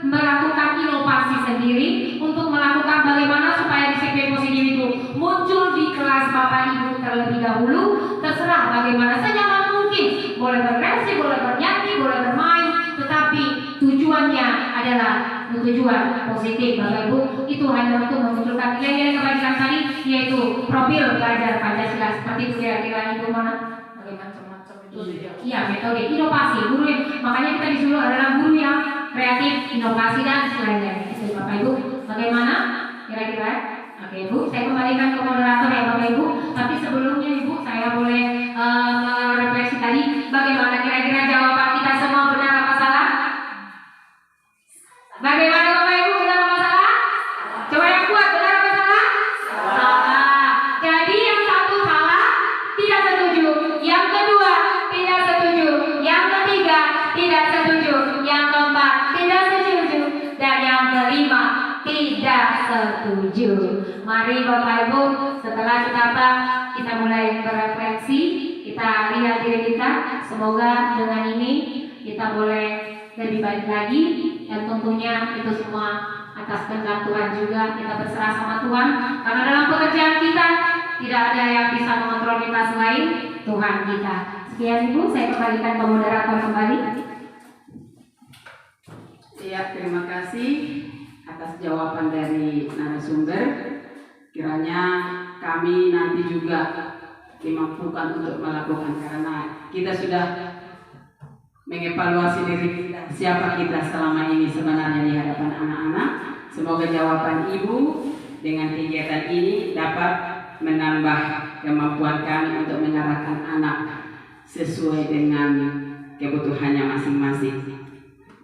melakukan inovasi sendiri untuk melakukan bagaimana supaya disiplin positif itu muncul di kelas Bapak Ibu terlebih dahulu. Terserah bagaimana senyaman mungkin, boleh berkreasi, boleh bernyanyi, boleh bermain, tetapi tujuannya adalah tujuan positif Bapak Ibu. Itu hanya untuk memunculkan nilai-nilai kebajikan tadi, yaitu profil belajar Pancasila. Seperti itu kira-kira Ibu mana? Macam-macam itu. Iya, metode inovasi guru. Makanya kita disuruh adalah guru yang kreatif, inovasi dan lain-lain. Itu Bapak Ibu. Bagaimana? Kira-kira? Oke Ibu, saya kembalikan ke moderator ya Bapak Ibu. Tapi sebelumnya Ibu, saya boleh merefleksi tadi. Bagaimana kira-kira jawaban kita semua, benar apa salah? Bagaimana Bapak Ibu, benar apa salah? Coba yang kuat, benar apa salah? Salah. Jadi yang satu salah, tidak setuju. Yang kedua, tidak setuju. Yang ketiga, tidak setuju. Yang keempat, tidak setuju. Dan yang kelima, tidak setuju. Mari Bapak Ibu, setelah kita mulai berefleksi, kita lihat diri kita. Semoga dengan ini kita boleh lebih baik lagi, dan tentunya itu semua atas kehendak Tuhan juga. Kita berserah sama Tuhan, karena dalam pekerjaan kita tidak ada yang bisa mengontrol kita selain Tuhan kita. Sekian Ibu, saya kembalikan ke moderator kembali. Ya, terima kasih atas jawaban dari narasumber. Kiranya kami nanti juga dimampukan untuk melakukan, karena kita sudah mengevaluasi diri kita, siapa kita selama ini sebenarnya di hadapan anak-anak. Semoga jawaban Ibu dengan kegiatan ini dapat menambah kemampuan kami untuk mengarahkan anak sesuai dengan kebutuhannya masing-masing.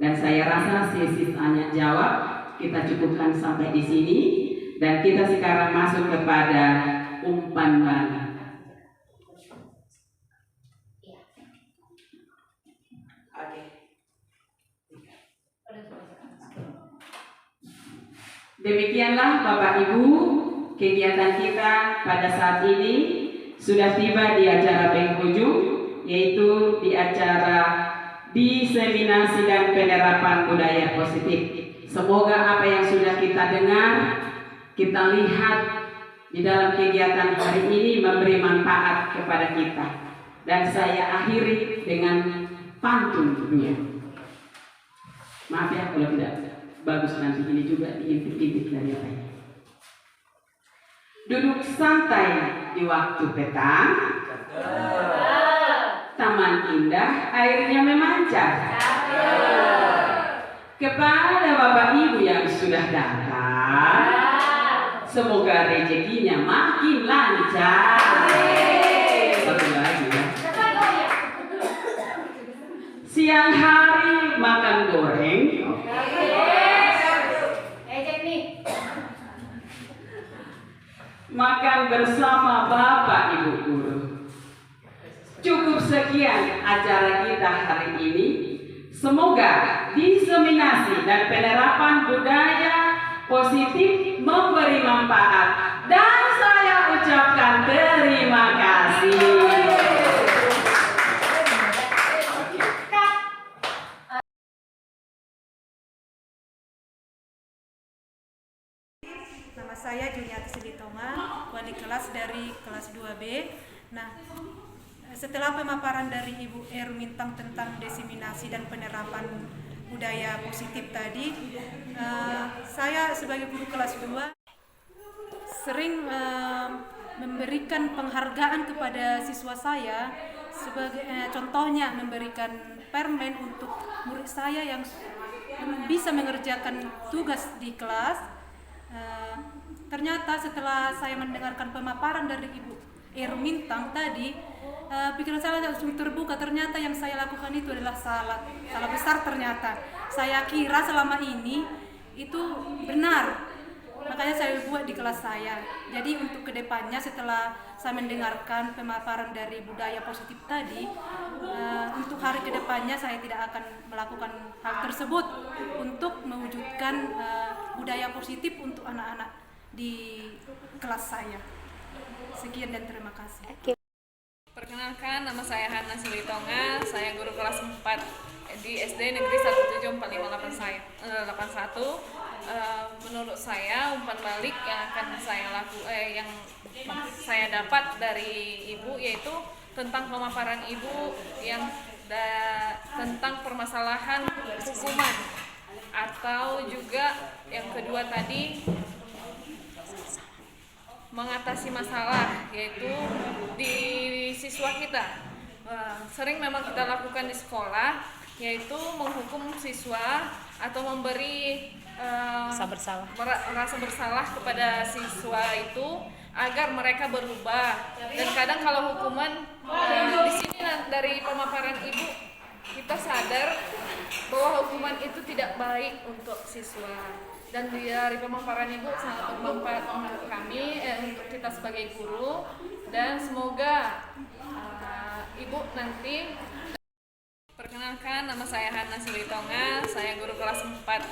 Dan saya rasa sesi tanya jawab kita cukupkan sampai di sini, dan kita sekarang masuk kepada umpan balik. Demikianlah Bapak Ibu, kegiatan kita pada saat ini sudah tiba di acara penghujung, yaitu di acara diseminasi dan penerapan budaya positif. Semoga apa yang sudah kita dengar, kita lihat di dalam kegiatan hari ini memberi manfaat kepada kita. Dan saya akhiri dengan pantun dunia. Maaf ya kalau tidak bagus, nanti ini juga diintip-intip dari apa ya. Duduk santai di waktu petang, taman indah airnya memancar. Kepada Bapak Ibu yang sudah datang, semoga rezekinya makin lancar. Satu lagi ya. Siang hari makan goreng. Makan bersama Bapak Ibu guru. Cukup sekian acara kita hari ini. Semoga diseminasi dan penerapan budaya positif memberi manfaat. Dan saya ucapkan terima kasih. Nama saya Juniati Silitonga, wali kelas dari kelas 2B. Nah, setelah pemaparan dari Ibu Ermintang tentang diseminasi dan penerapan budaya positif tadi, saya sebagai guru kelas 2 sering memberikan penghargaan kepada siswa saya, sebagai contohnya memberikan permen untuk murid saya yang bisa mengerjakan tugas di kelas. Ternyata setelah saya mendengarkan pemaparan dari Ibu Ermintang tadi, pikiran saya langsung terbuka. Ternyata yang saya lakukan itu adalah salah besar. Ternyata saya kira selama ini itu benar, makanya saya buat di kelas saya. Jadi untuk kedepannya setelah saya mendengarkan pemaparan dari budaya positif tadi, untuk hari kedepannya saya tidak akan melakukan hal tersebut untuk mewujudkan budaya positif untuk anak-anak di kelas saya. Sekian dan terima kasih. Perkenalkan, nama saya Hana Silitonga, saya guru kelas 4 di SD Negeri 1745881. Menurut saya umpan balik yang akan yang saya dapat dari Ibu yaitu tentang pemaparan Ibu yang tentang permasalahan hukuman, atau juga yang kedua tadi mengatasi masalah, yaitu di siswa kita. Sering memang kita lakukan di sekolah, yaitu menghukum siswa atau memberi rasa bersalah kepada siswa itu agar mereka berubah. Dan kadang kalau hukuman di sini dari pemaparan Ibu kita sadar bahwa hukuman itu tidak baik untuk siswa. Dan dari pemaparan Ibu sangat bermanfaat untuk kami, untuk kita sebagai guru, dan semoga Ibu nanti. Perkenalkan, nama saya Hana Silitonga, saya guru kelas 4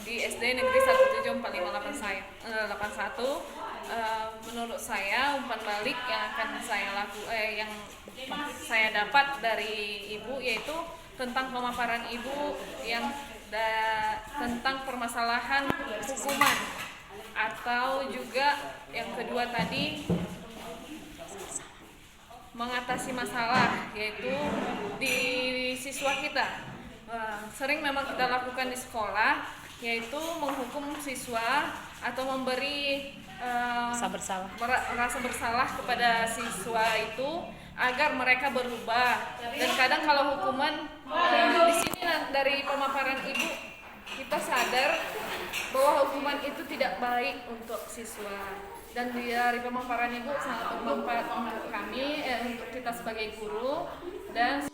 di SD Negeri 1745881. Menurut saya umpan balik yang akan saya dapat dari Ibu yaitu tentang pemaparan Ibu yang tentang permasalahan hukuman, atau juga yang kedua tadi mengatasi masalah, yaitu di siswa kita. Sering memang kita lakukan di sekolah, yaitu menghukum siswa atau memberi rasa bersalah kepada siswa itu agar mereka berubah. Dan kadang kalau hukuman di sini dari pemaparan Ibu kita sadar bahwa hukuman itu tidak baik untuk siswa. Dan dari pemaparan Ibu sangat bermanfaat untuk kami, untuk kita sebagai guru, dan